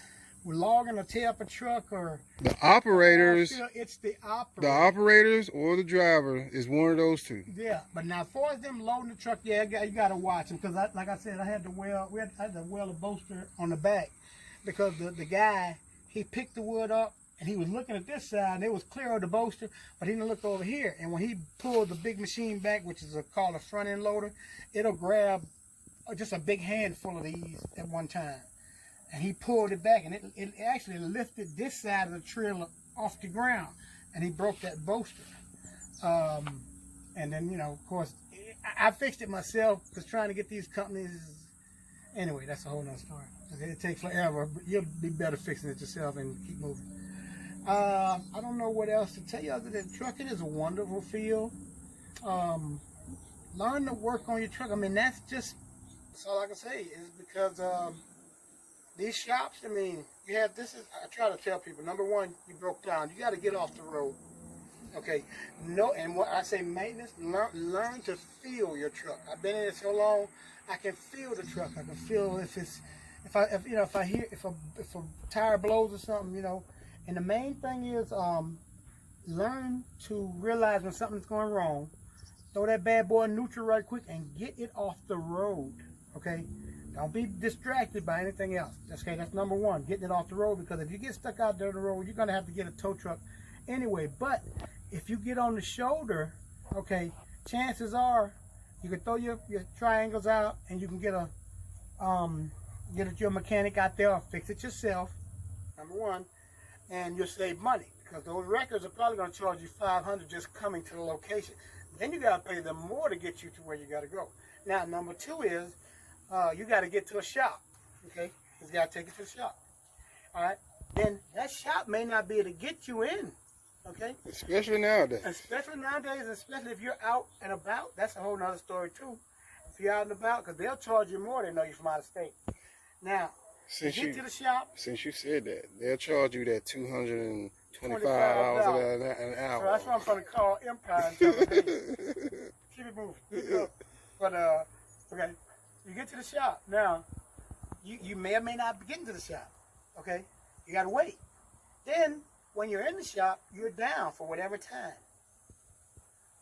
we're logging to tear up a truck, or the operators. It's the operator. The operators or the driver is one of those two. Yeah, but now as far as them loading the truck, yeah, you got to watch them, because like I said, I had to weld a bolster on the back, because the guy, he picked the wood up and he was looking at this side and it was clear of the bolster, but he didn't look over here. And when he pulled the big machine back, which is called a front end loader, it'll grab just a big handful of these at one time. And he pulled it back, and it actually lifted this side of the trailer off the ground, and he broke that bolster. And then, of course, I fixed it myself, because trying to get these companies, anyway, that's a whole nother story. It takes forever, but you'll be better fixing it yourself and keep moving. I don't know what else to tell you other than trucking is a wonderful field. Learn to work on your truck. I mean, that's all I can say, is because these shops, I mean, I try to tell people, number one, you broke down. You got to get off the road. Okay. And what I say, maintenance, learn to feel your truck. I've been in it so long, I can feel the truck. I can feel if a tire blows or something, And the main thing is, learn to realize when something's going wrong. Throw that bad boy in neutral right quick and get it off the road. Okay. Don't be distracted by anything else. That's number one, getting it off the road, because if you get stuck out there on the road, you're going to have to get a tow truck anyway. But if you get on the shoulder, okay, chances are you can throw your triangles out and you can get your mechanic out there or fix it yourself, number one, and you'll save money, because those records are probably going to charge you $500 just coming to the location. Then you got to pay them more to get you to where you got to go. Now, number two is, you got to get to a shop, okay? You got to take it to the shop, all right? Then that shop may not be able to get you in, okay? Especially nowadays. Especially if you're out and about. That's a whole nother story, too. If you're out and about, because they'll charge you more, they know you're from out of state. Now, get to the shop. Since you said that, they'll charge you that $225 an hour. So that's what I'm going to call Empire and tell them, hey, keep it moving. But, okay. You get to the shop. Now, you may or may not be getting to the shop. Okay? You got to wait. Then, when you're in the shop, you're down for whatever time.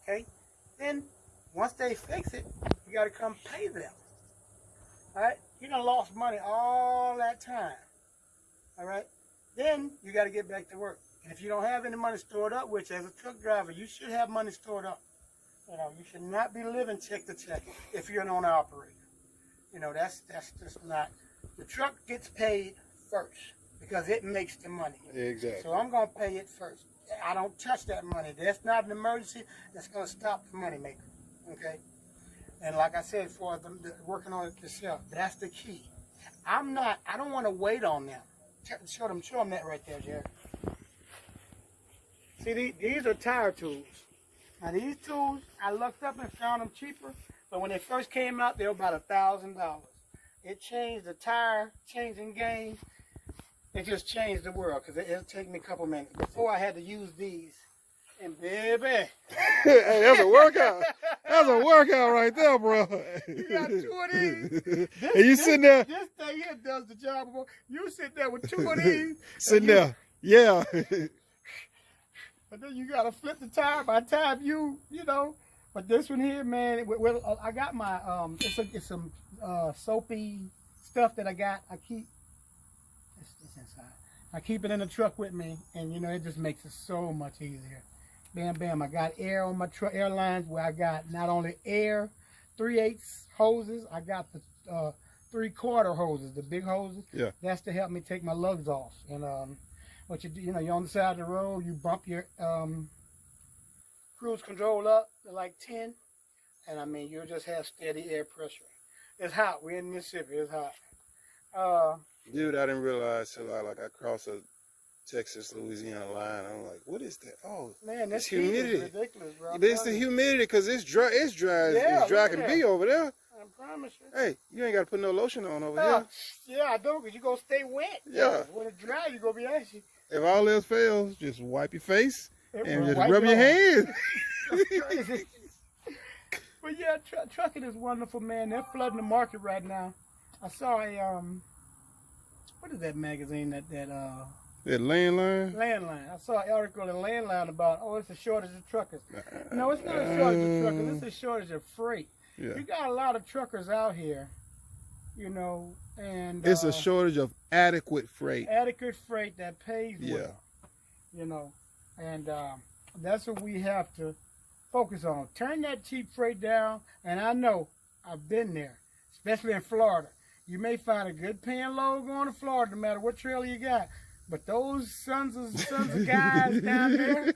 Okay? Then, once they fix it, you got to come pay them. All right? You done lost money all that time. All right? Then, you got to get back to work. And if you don't have any money stored up, which as a truck driver, you should have money stored up. You know, you should not be living check to check if you're an owner operator. You know, that's just not. The truck gets paid first because it makes the money. Exactly. So I'm gonna pay it first. I don't touch that money. That's not an emergency. That's gonna stop the money maker. Okay. And like I said, for the working on it yourself, that's the key. I don't want to wait on them. Show them that right there, Jerry. See, these are tire tools. Now these tools, I looked up and found them cheaper, but when they first came out, they were about $1,000. It changed the tire changing game. It just changed the world because it'll take me a couple minutes. Before I had to use these, and baby. Hey, that's a workout. That's a workout right there, bro. You got 2 of these. And you sitting there. This thing here does the job. You sit there with 2 of these. Sitting there. Yeah. But then you got to flip the tire by the time you know. But this one here, man, I got my, it's some soapy stuff that I got. I keep, it's inside. I keep it in the truck with me, and, you know, it just makes it so much easier. Bam, bam. I got air on my truck, air lines where I got not only air, 3/8 hoses, I got the 3/4 hoses, the big hoses. Yeah. That's to help me take my lugs off. And what you do, you know, you're on the side of the road, you bump your cruise control up to like 10, and I mean, you'll just have steady air pressure. It's hot. We're in Mississippi. It's hot. Dude, I didn't realize till I crossed a Texas-Louisiana line. I'm like, what is that? Oh, Man, that's humidity. ridiculous, bro. But it's the humidity because it's dry. It's dry as dry can be over there. I promise you. Hey, you ain't got to put no lotion on over here. Yeah, I do, because you're going to stay wet. Yeah. When it's dry, you're going to be ashy. If all else fails, just wipe your face and just wipe rub your it off. hands. That's crazy. But yeah, trucking is wonderful, man. They're flooding the market right now. I saw a, what is that magazine that That landline? Landline. I saw an article in Landline about, it's a shortage of truckers. No, it's not a shortage of truckers. It's a shortage of freight. Yeah. You got a lot of truckers out here, you know, and It's a shortage of adequate freight. adequate freight that pays Yeah. well, you know, and that's what we have to focus on. Turn that cheap freight down, and I know I've been there, especially in Florida. You may find a good paying load going to Florida, no matter what trailer you got. But those sons of guys down there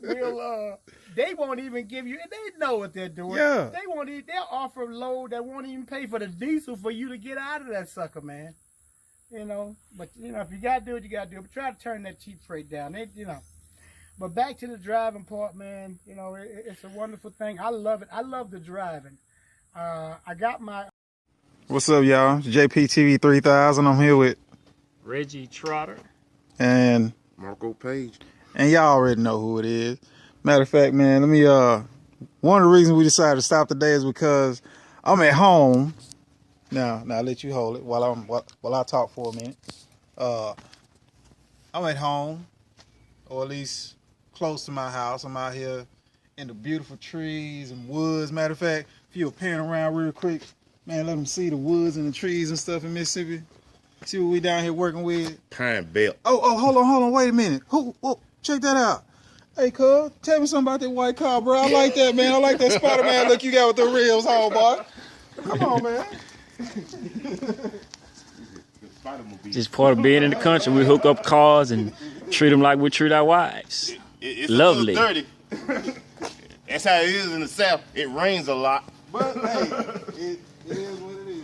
will they won't even give you, and they know what they're doing. Yeah. They'll offer a load that won't even pay for the diesel for you to get out of that sucker, man. You know, but you know, if you gotta do it, you gotta do it. But try to turn that cheap freight down. You know. But back to the driving part, man, you know, it's a wonderful thing. I love it. I love the driving. I got my What's up, y'all? JPTV 3000. I'm here with Reggie Trotter. and Marco Page. and y'all already know who it is. Matter of fact, man, let me one of the reasons we decided to stop today is because I'm at home. Now I'll let you hold it while I talk for a minute. I'm at home, or at least close to my house. I'm out here in the beautiful trees and woods. Matter of fact, if you'll pan around real quick, man, let them see the woods and the trees and stuff in Mississippi. See what we down here working with. Pine Belt. Oh, hold on, wait a minute. Whoa, check that out. Hey, cuz, tell me something about that white car, bro. I like that, man. I like that Spider-Man look you got with the rims on, boy. Come on, man. Just part of being in the country. We hook up cars and treat them like we treat our wives. It's Lovely. A little dirty. That's how it is in the South. It rains a lot. But, hey, it is what it is.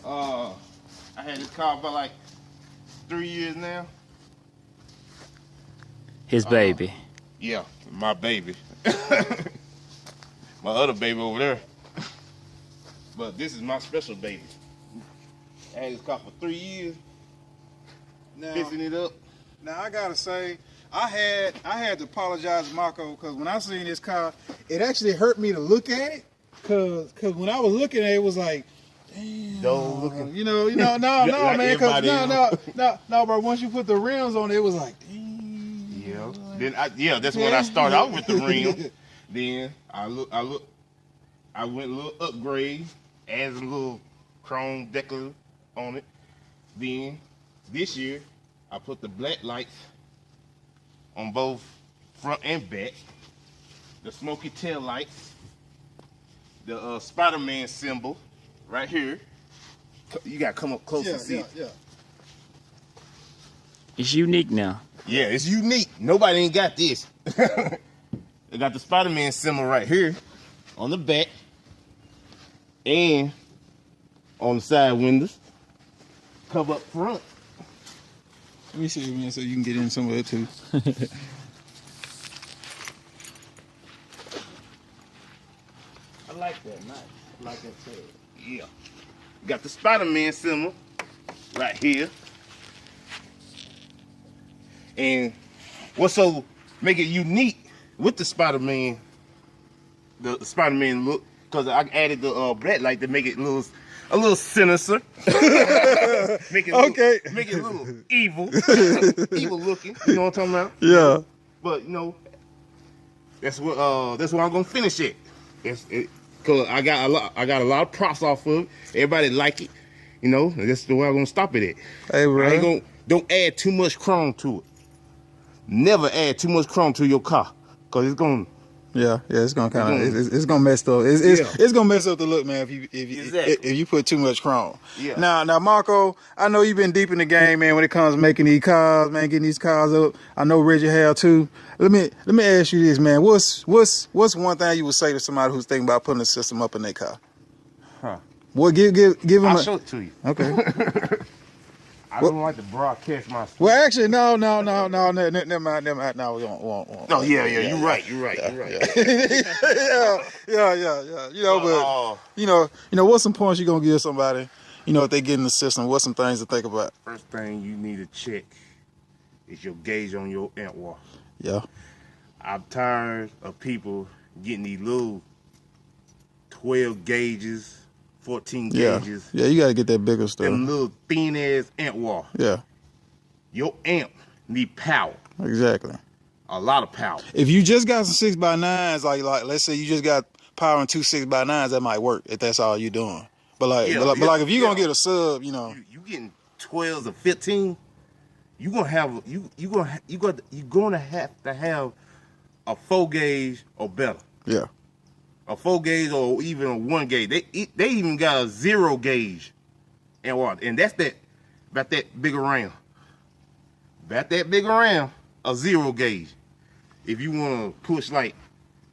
I had this car for like 3 years now. His baby. Yeah, my baby. My other baby over there. But this is my special baby. I had this car for 3 years, fixing it up. Now I gotta say, I had to apologize to Marco because when I seen this car, it actually hurt me to look at it. Cause when I was looking at it, it was like, damn. Don't look at No, man. Like Cause no, bro. Once you put the rims on it, it was like, damn. Yeah. Then that's when I started out with the rim. Then I went a little upgrade, added some little chrome decal on it. Then this year I put the black lights on both front and back. the smoky tail lights, the Spider-Man symbol right here. You gotta come up close and see it. Yeah. It's unique now. Yeah, it's unique. Nobody ain't got this. They got the Spider-Man symbol right here on the back and on the side windows. Cover up front. Let me see, man, so you can get in some of it too. I like that. Nice. I like that tail. Yeah. Got the Spider-Man symbol right here. And what's so make it unique with the Spider-Man look, because I added the black light to make it a little sinister. Make it a little evil. Evil looking. You know what I'm talking about? Yeah. But you know, that's what I'm gonna finish it. Cause I got a lot of props off of it. Everybody like it. You know, and that's the way I'm gonna stop it at. Hey, bro. Don't add too much chrome to it. Never add too much chrome to your car, cause it's gonna. Yeah, it's gonna kind of it's gonna mess up. It's gonna mess up the look, man. If you put too much chrome. Yeah. Now, Marco, I know you've been deep in the game, man. When it comes to making these cars, man, getting these cars up. I know Reggie have too. Let me ask you this, man. What's one thing you would say to somebody who's thinking about putting a system up in their car? Huh. Well, give them. I'll show it to you. Okay. I don't like to broadcast my stuff. Well, actually, no, never mind. No, we won't. Oh yeah, you're right. Yeah. You know, but you know, what's some points you gonna give somebody? You know, if they get in the system, what's some things to think about? First thing you need to check is your gauge on your amp wall. Yeah. I'm tired of people getting these little 12 gauges, 14 gauges. Yeah, you gotta get that bigger stuff. Them little thin ass amp wall. Yeah. Your amp need power. Exactly. A lot of power. If you just got some 6x9s, like let's say you just got power in two 6x9s, that might work if that's all you're doing. But like if you're gonna get a sub, you know, you getting 12s or 15, you're gonna have to have a 4 gauge or better. Yeah. A 4 gauge or even a 1 gauge. They even got a 0 gauge and what? And that's about that big around. About that big around, a 0 gauge. If you want to push like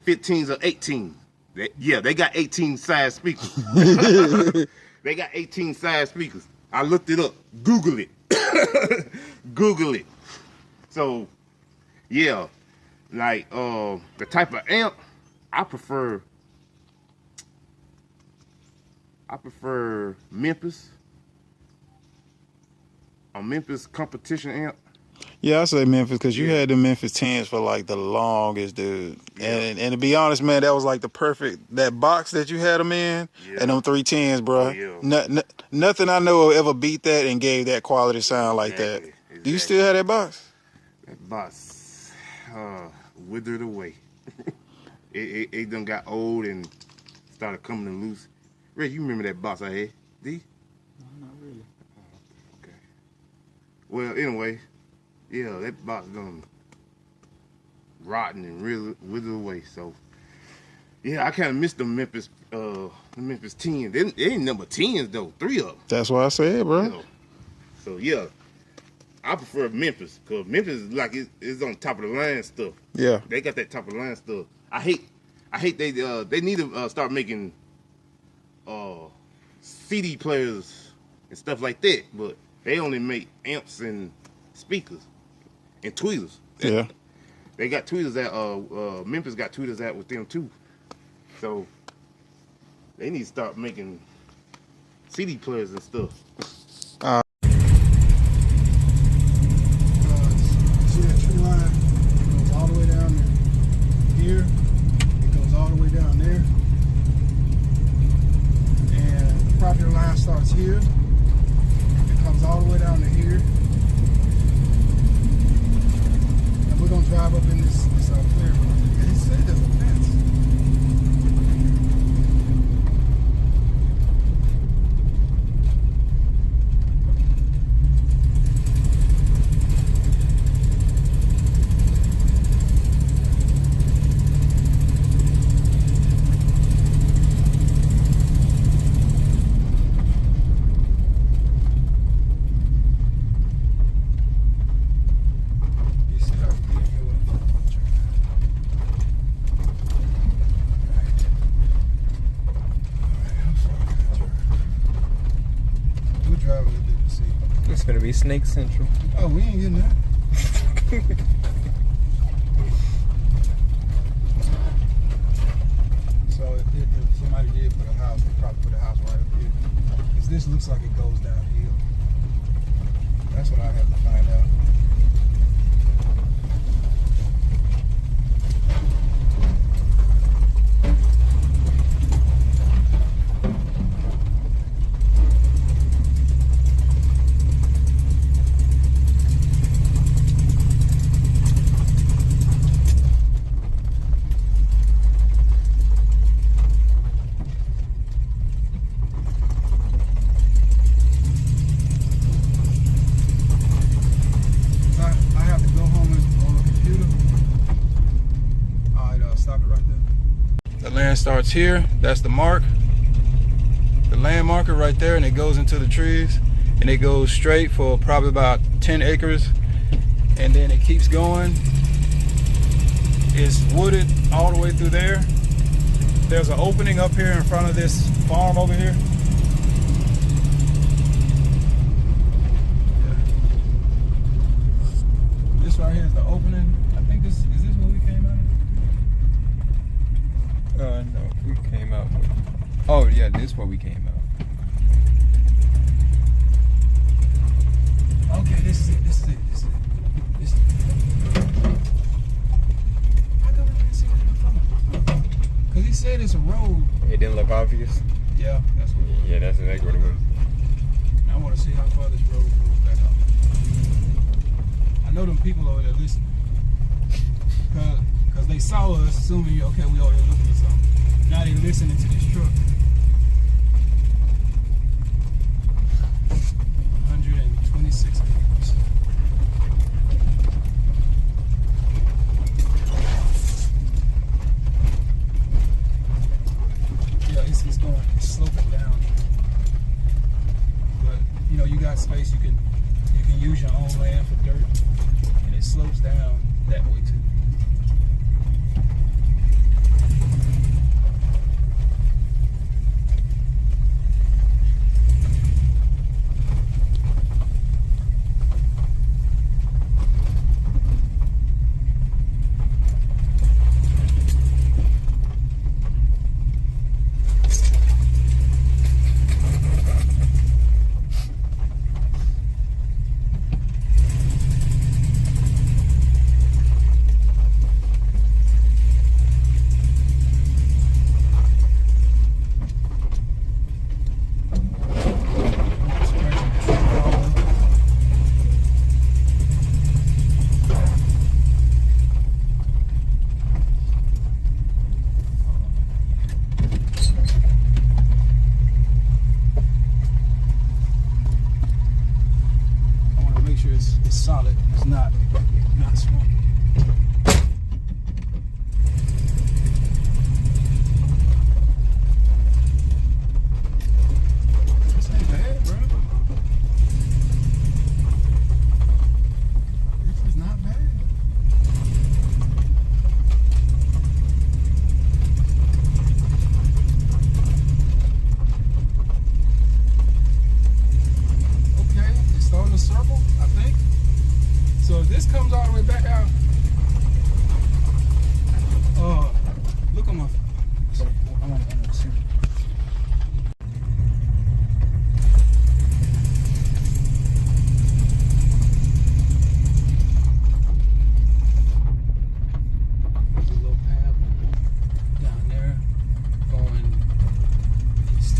15s or 18s, they got 18 size speakers. They got 18 size speakers. I looked it up. Google it. Google it. So, yeah, like the type of amp I prefer Memphis. A Memphis competition amp. Yeah, I say Memphis because you had the Memphis 10s for like the longest, dude. Yeah. And to be honest, man, that was like the perfect, that box that you had them in, and them 310s, bro. Oh, yeah. Nothing I know will ever beat that and gave that quality sound like that. Exactly. Do you still have that box? That box withered away. it done got old and started coming loose. Ray, you remember that box I had? D? No, not really. Okay. Well, anyway, yeah, that box done rotten and really withered away. So, yeah, I kind of missed the Memphis 10. They ain't number 10s though, 3 of them. That's what I said, bro. You know? So yeah, I prefer Memphis because Memphis is like it's on top of the line stuff. Yeah, they got that top of the line stuff. I hate they need to start making CD players and stuff like that, but they only make amps and speakers and tweeters. Yeah, they got tweeters that Memphis got tweeters out with them too. So they need to start making CD players and stuff. See that tree line? It goes all the way down there. Here, it goes all the way down there. And the property line starts here. It comes all the way down to here. And we're gonna drive up in this clear room. It said there's a fence. say Snake Central. Oh, we ain't getting that. So if somebody did put a house, they probably put a house right up here. Because this looks like it goes downhill. That's what I have to find out. Starts here, that's the mark, the land marker right there, and it goes into the trees, and it goes straight for probably about 10 acres, and then it keeps going. It's wooded all the way through there. There's an opening up here in front of this farm over here. This right here is the opening. I think is this where we came out of? No, we came out. Oh yeah, this is where we came out. Okay, this is it. How come I didn't see it before? Cause he said it's a road. It didn't look obvious. Yeah, that's what. Yeah, that's exactly what it was. I want to see how far this road goes back up. I know them people over there listening. Cause they saw us, assuming okay, we over there looking at something. Now they listening to this truck. 126 acres. Yeah, it's sloping down. But you know, you got space. You can use your own land for dirt, and it slopes down that way too. Solid. It's not swampy. This ain't bad, bro. This is not bad. Okay, it's starting to circle, I think. So if this comes all the way back out, look on my. I want to see. There's a little path down there going east.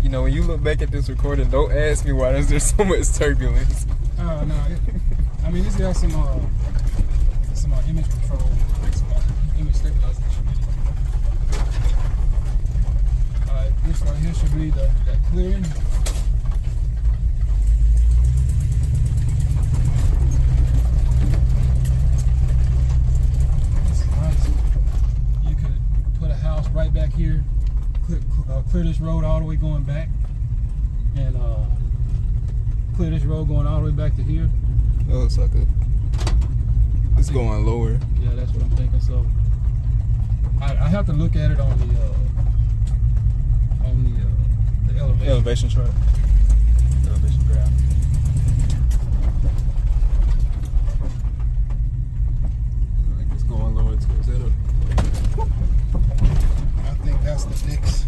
You know, when you look back at this recording, don't ask me why there's so much turbulence. Oh no! I mean, this got some image control, some image stabilization. This right here should be that clearing. right back here. Clear this road all the way going back, and clear this road going all the way back to here. That looks like it's going lower. Yeah, that's what I'm thinking. So I have to look at it on the Elevation chart. elevation graph. Like it's going lower. Is that up? I think that's the next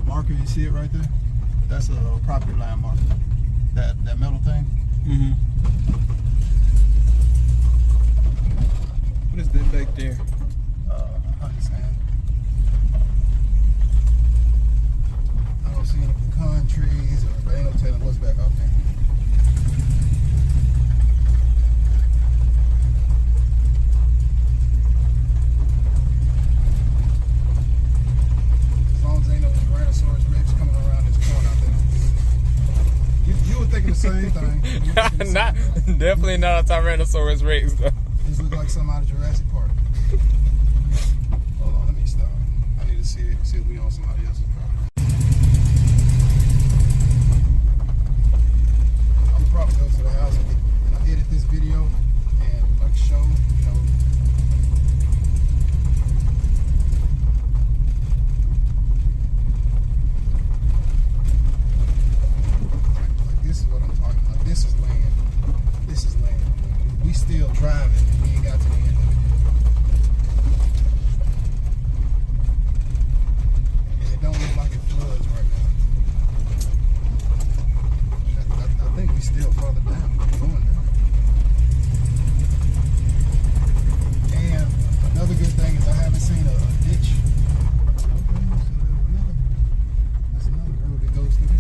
marker. You see it right there? That's a property line marker. That metal thing. Mm-hmm. What is that back there? Understand. I don't see any pecan trees, or ain't no telling what's back out there. As long as ain't no Tyrannosaurus Rex coming around this corner, I think you were thinking the same thing. Not definitely not a Tyrannosaurus Rex though. This looks like something out of Jurassic Park. Hold on, let me stop. I need to see if we on somebody else's property. I'm probably go to the house and edit this video and like show, you know. Like this is what I'm talking about. This is land. This is land. We still driving and we ain't got to the end of it. And it don't look like it floods right now. I think we still farther down. We're going down. And another good thing is I haven't seen a ditch. Okay, so there's another road that goes through there.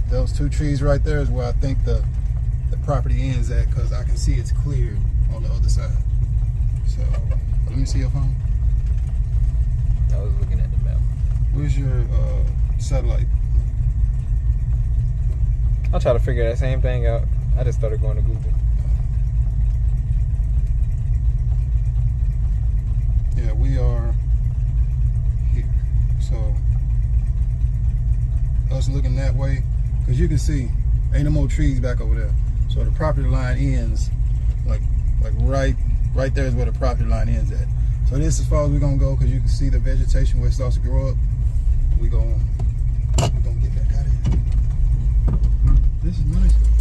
Those two trees right there is where I think the property ends at, because I can see it's cleared on the other side. So let me see your phone. I was looking at the map. Where's your satellite? I'll try to figure that same thing out. I just started going to Google. Yeah, we are here. So us looking that way, because you can see ain't no more trees back over there. So the property line ends like right there is where the property line ends at. So this is as far as we're gonna go, because you can see the vegetation where it starts to grow up. We're gonna get back out of here. This is nice though.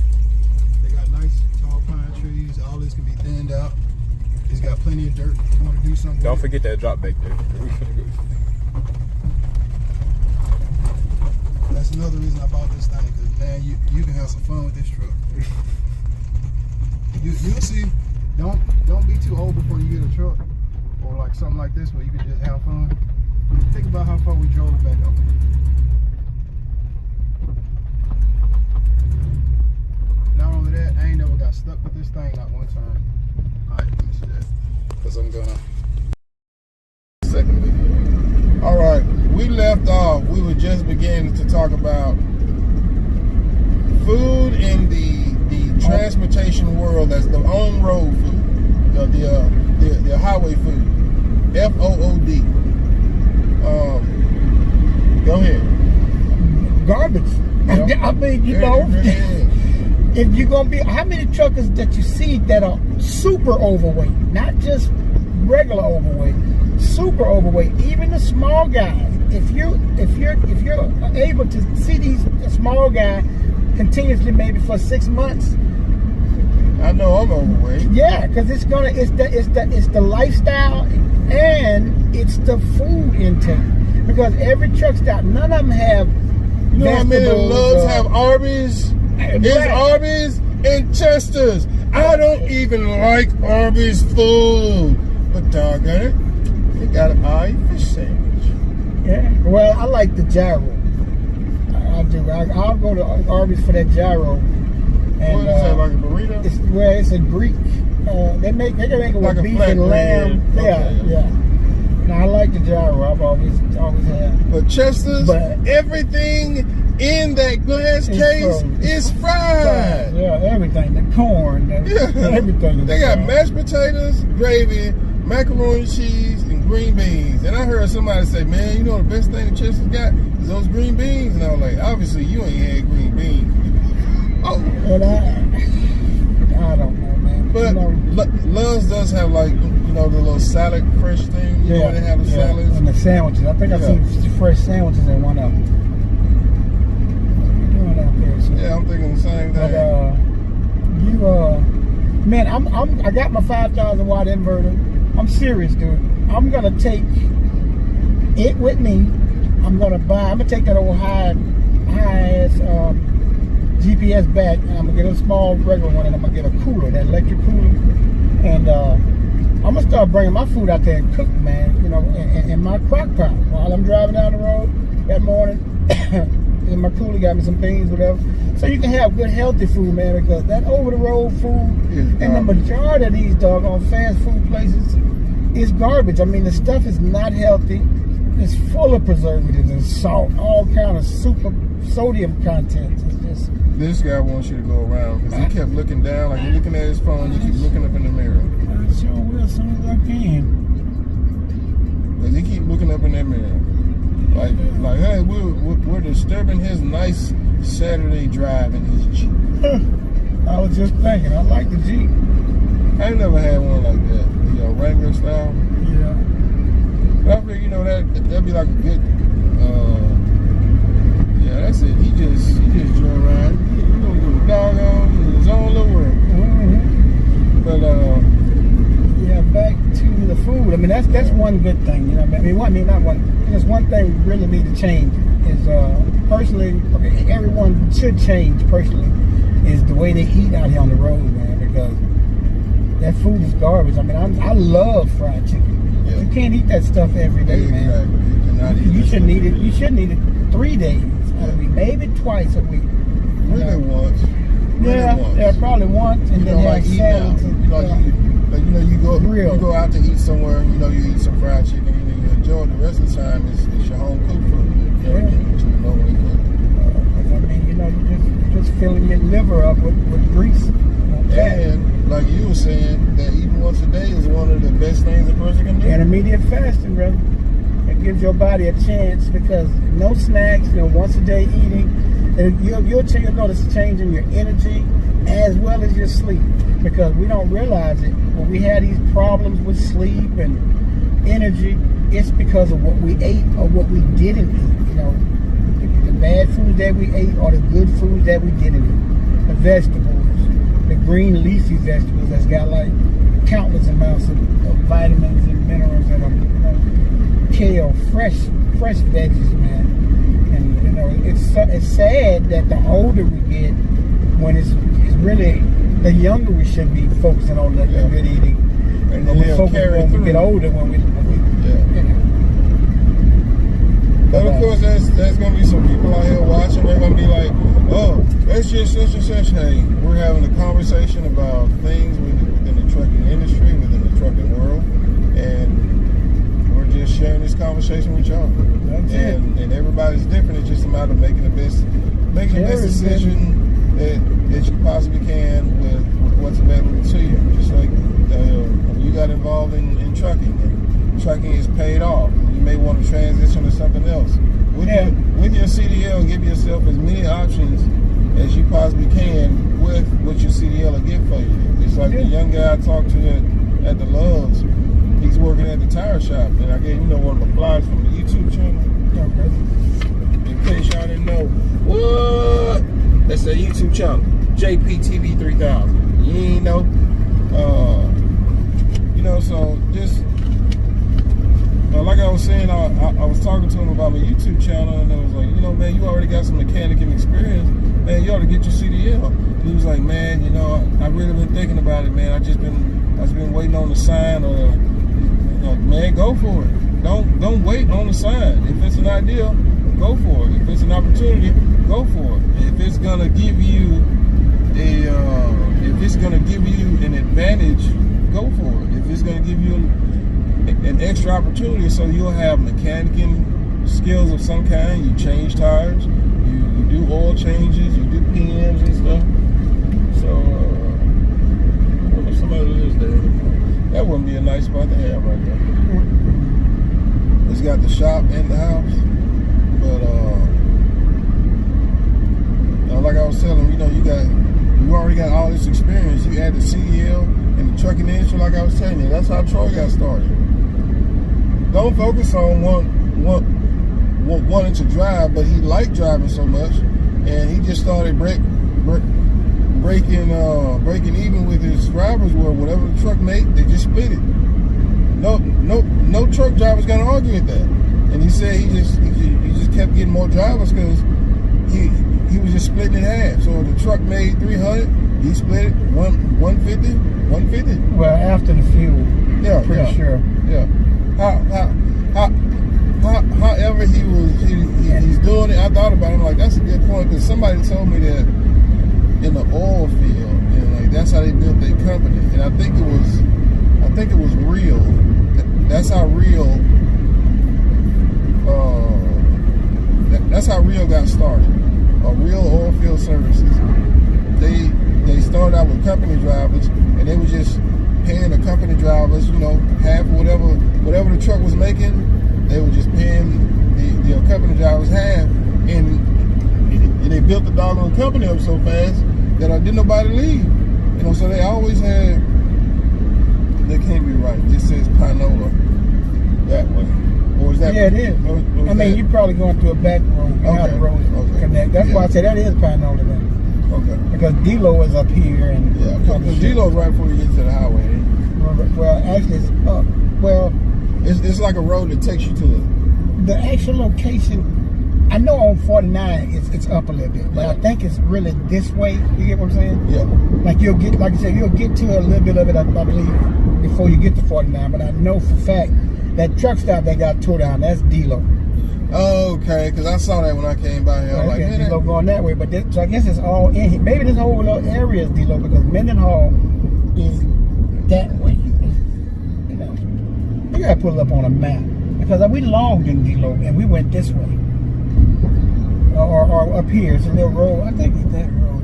They got nice tall pine trees. All this can be thinned out. It's got plenty of dirt if you want to do something. Don't forget that drop back there. That's another reason I bought this thing, because man, you can have some fun with this truck. You'll see. Don't be too old before you get a truck, or like something like this where you can just have fun. Think about how far we drove back up here. Not only that, I ain't never got stuck with this thing not one time. Alright, let me see that, because I'm gonna second video. Alright, we left off. We were just beginning to talk about food in the transportation world. That's the on-road food, the highway food, FOOD. Go ahead. Garbage. Yep. I mean, you know, if you're gonna be, how many truckers that you see that are super overweight, not just regular overweight, super overweight, even the small guys. If you're able to see these small guys continuously maybe for 6 months. I know I'm overweight. Yeah, because it's the lifestyle and it's the food intake. Because every truck stop, none of them have. You know how many vegetables, Loves have Arby's? It's right. Arby's and Chester's. I don't even like Arby's food, but doggone it, they got an eye fish sandwich. Yeah. Well, I like the gyro. I do. I'll go to Arby's for that gyro. And, What is that, like a burrito? It's a Greek. They can make it Like with a beef and lamb. flatbread. Okay. Yeah. No, I like the gyro. I've always had. But Chester's, everything in that glass case is fried. Yeah, everything. The corn, everything. They got mashed potatoes, gravy, macaroni and cheese, and green beans. And I heard somebody say, man, you know the best thing that Chester's got is those green beans. And I was like, obviously you ain't had green beans. Oh. And I don't know, man. But Love's does have like, you know, the little salad fresh thing. You know, they have the salads. And the sandwiches. I think I've seen fresh sandwiches in one of them. What are you doing out there? So, yeah, I'm thinking the same thing. But man, I got my 5,000 watt inverter. I'm serious, dude. I'm gonna take it with me. I'm gonna take that old high ass GPS back, and I'm gonna get a small regular one, and I'm gonna get a cooler, that electric cooler, and I'm gonna start bringing my food out there and cook, man. You know, in my crock pot while I'm driving down the road that morning. In my cooler, got me some beans, whatever. So you can have good, healthy food, man. Because that over-the-road food and the majority of these doggone fast food places is garbage. I mean, the stuff is not healthy. It's full of preservatives and salt, all kind of super sodium content. It's just. This guy wants you to go around because he kept looking down, like you're looking at his phone. You keep looking up in the mirror. I sure will as soon as I can. Because he keep looking up in that mirror. Like, hey, we're disturbing his nice Saturday drive in his Jeep. I was just thinking, I like the Jeep. I ain't never had one like that. The Wrangler style. Yeah. But I figure, you know, that'd be like a good. Yeah, that's it. He just drove around. He don't give a doggone in his own little world. Mm-hmm. But yeah, back to the food. I mean, that's one good thing. You know, not one. There's one thing we really need to change is personally. Okay, everyone should change personally. Is the way they eat out here on the road, man. Because that food is garbage. I mean, I love fried chicken. Yeah. You can't eat that stuff every day, man. You shouldn't eat it. You shouldn't eat it 3 days out of a week, maybe twice a week. Really once. Yeah, probably once, and then have salads. You go out to eat somewhere. You know, you eat some fried chicken. You enjoy it. The rest of the time, it's your home cooked food. You know, what you normally cook. I mean, you know, you're just filling your liver up with grease. And like you were saying, that eating once a day is one of the best things a person can do. Intermediate fasting, brother. It gives your body a chance because no snacks, you know, once a day eating, and you'll notice a change in your energy as well as your sleep. Because we don't realize it. When we have these problems with sleep and energy, it's because of what we ate or what we didn't eat. You know, the bad foods that we ate or the good foods that we didn't eat. The vegetables, the green leafy vegetables that's got like countless amounts of vitamins and minerals in them. You know, kale, fresh veggies, man. And you know, it's sad that the older we get, when it's really the younger we should be focusing on the good eating, and then we focus when we get older. When we you know. But of course, there's gonna be some people out here watching. They're gonna be like, "Oh, that's just such and such." Hey, we're having a conversation about things within the trucking industry, within the trucking world, and we're just sharing this conversation with y'all. And everybody's different. It's just a matter of making the best decision that you possibly can with what's available to you. Just like when you got involved in trucking, and trucking is paid off. You may want to transition to something else. With your CDL, give yourself as many options as you possibly can with what your CDL will get for you. It's like the young guy I talked to at the Loves. He's working at the tire shop, and I gave one of the flyers from the YouTube channel. In case y'all didn't know, what? That's the YouTube channel, JPTV 3000. You ain't know, you know. So just like I was saying, I was talking to him about my YouTube channel, and I was like, you know, man, you already got some mechanicing experience, man. You ought to get your CDL. And he was like, man, you know, I really been thinking about it, man. I just been waiting on the sign, or you know, man, go for it. Don't wait on the sign. If it's an idea, go for it. If it's an opportunity, go for it. If it's gonna give you an advantage, go for it. If it's gonna give you an extra opportunity, so you'll have mechanicing skills of some kind. You change tires, you do oil changes, you do PMs and stuff. So, if somebody lives there, that wouldn't be a nice spot to have right there. It's got the shop and the house, but like I was telling him, you know, you already got all this experience. You had the CDL and the trucking industry, like I was telling you. That's how Troy got started. Don't focus on wanting to drive, but he liked driving so much, and he just started breaking even with his drivers. Where whatever the truck made, they just split it. No truck driver's gonna argue with that. And he said he just kept getting more drivers because he was just splitting in half. So the truck made 300, he split it 150. Well, after the fuel, pretty sure. Yeah. However he's doing it, I thought about it. I'm like, that's a good point, because somebody told me that in the oil field, and like that's how they built their company, and I think it was real. That's how real. That's how real got started. Real oil field services. They started out with company drivers, and they were just paying the company drivers, you know, half whatever the truck was making. They were just paying the company drivers half, and they built the doggone company up so fast that didn't nobody leave. You know, so they always had. They can't be right. It says Pinola that way. Or is that? Yeah, it is. I mean, you're probably going through a back road. How the roads connect. That's why I said that is Pinola then. Okay. Because D-Lo is up here, and because D-Lo's right before you get to the highway. Well, actually, it's up. Well, it's like a road that takes you to it. The actual location, I know on 49 it's up a little bit, but I think it's really this way. You get what I'm saying? Yeah. Like you'll get to a little bit of it, I believe, before you get to 49. But I know for a fact that truck stop that got tore down, that's D-Lo. Oh, okay, because I saw that when I came by here. I was like, man, D-Lo going that way, but so I guess it's all in here. Maybe this whole little area is D-Lo, because Mendenhall is that way. You know, we gotta put it up on a map, because we logged in D-Lo and we went this way, or up here. It's a little road. I think it's that road,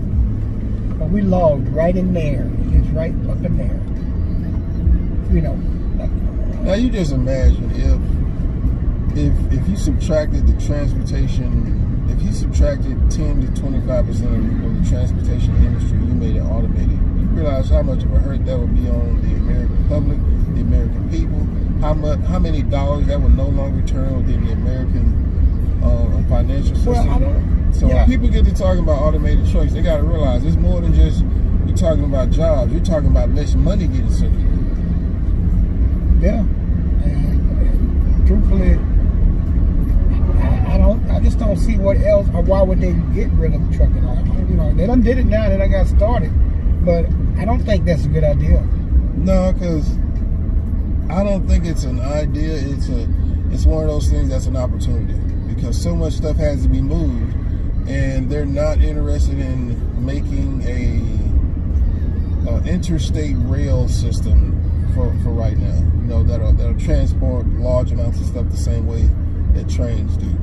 but we logged right in there. It's right up in there. You know. Now you just imagine if you subtracted the transportation, if you subtracted 10 to 25% of the transportation industry, you made it automated. You realize how much of a hurt that would be on the American public, the American people. How many dollars that would no longer turn within the American financial system. So when people get to talking about automated trucks, they got to realize it's more than just you talking about jobs. You're talking about less money getting circulated. Yeah, and truthfully, I just don't see what else, or why would they get rid of trucking? You know, they done did it now that I got started, but I don't think that's a good idea. No, because I don't think it's an idea. It's one of those things that's an opportunity, because so much stuff has to be moved, and they're not interested in making a interstate rail system for right now. You know, that'll transport large amounts of stuff the same way that trains do.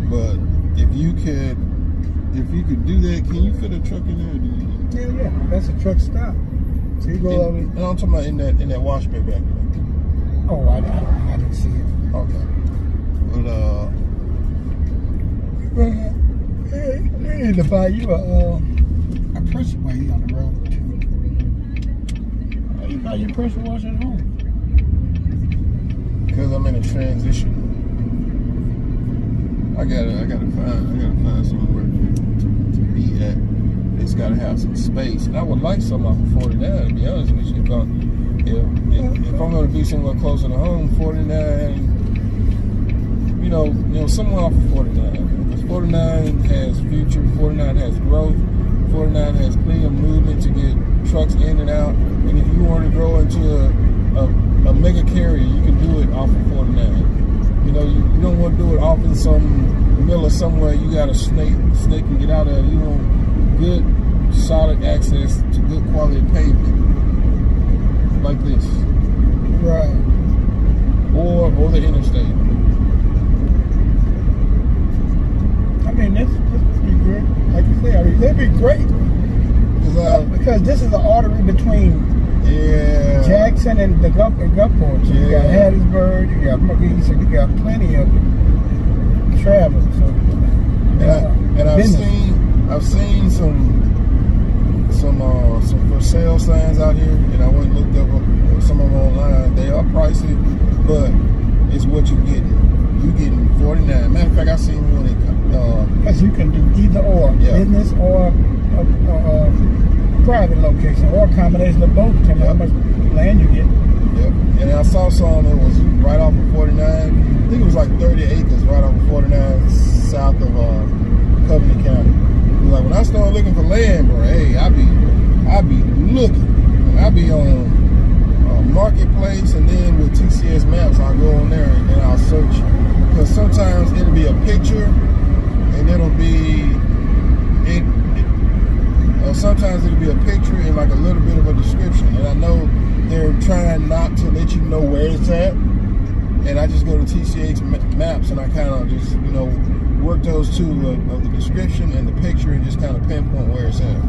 But if you could do that, can you fit a truck in there? Yeah, that's a truck stop. So you go over. And I'm talking about in that wash bay back there. Oh, I didn't see it. Okay. But they need to buy you a pressure washer on the road too. How you buy your pressure washer at home? Because I'm in a transition. I gotta find somewhere. be at. It's got to have some space. And I would like something off of 49, to be honest with you. If I'm going to be somewhere closer to home, 49, somewhere off of 49. Because 49 has future, 49 has growth, 49 has plenty of movement to get trucks in and out. And if you want to grow into a mega carrier, you can do it off of 49. You don't want to do it off in some middle of somewhere you got a snake and get out of. You want good, solid access to good quality pavement like this. Right. Or the interstate. I mean, this would be good. Like you say, it'd be great. Because this is an artery between Jackson and the Gulfport. So you got Hattiesburg, you got plenty of travel. So, and I've seen some for sale signs out here, and I went and looked up some of them online. They are pricey, but it's what you're getting. You're getting 49. Matter of fact, I seen one because you can do either or, business or private location, or a combination of both, depending on how much land you get. Yep. And I saw some that was right off of 49. I think it was like 30 acres right off of 49 south of Covenant County. Like when I started looking for land, bro, hey, I be looking. I be on Marketplace, and then with TCS Maps, I'll go on there and I'll search. Because sometimes it'll be a picture, and it'll be sometimes it'll be a picture and like a little bit of a description. And I know they're trying not to let you know where it's at. And I just go to TCH Maps and I kind of just, work those two of the description and the picture and just kind of pinpoint where it's at.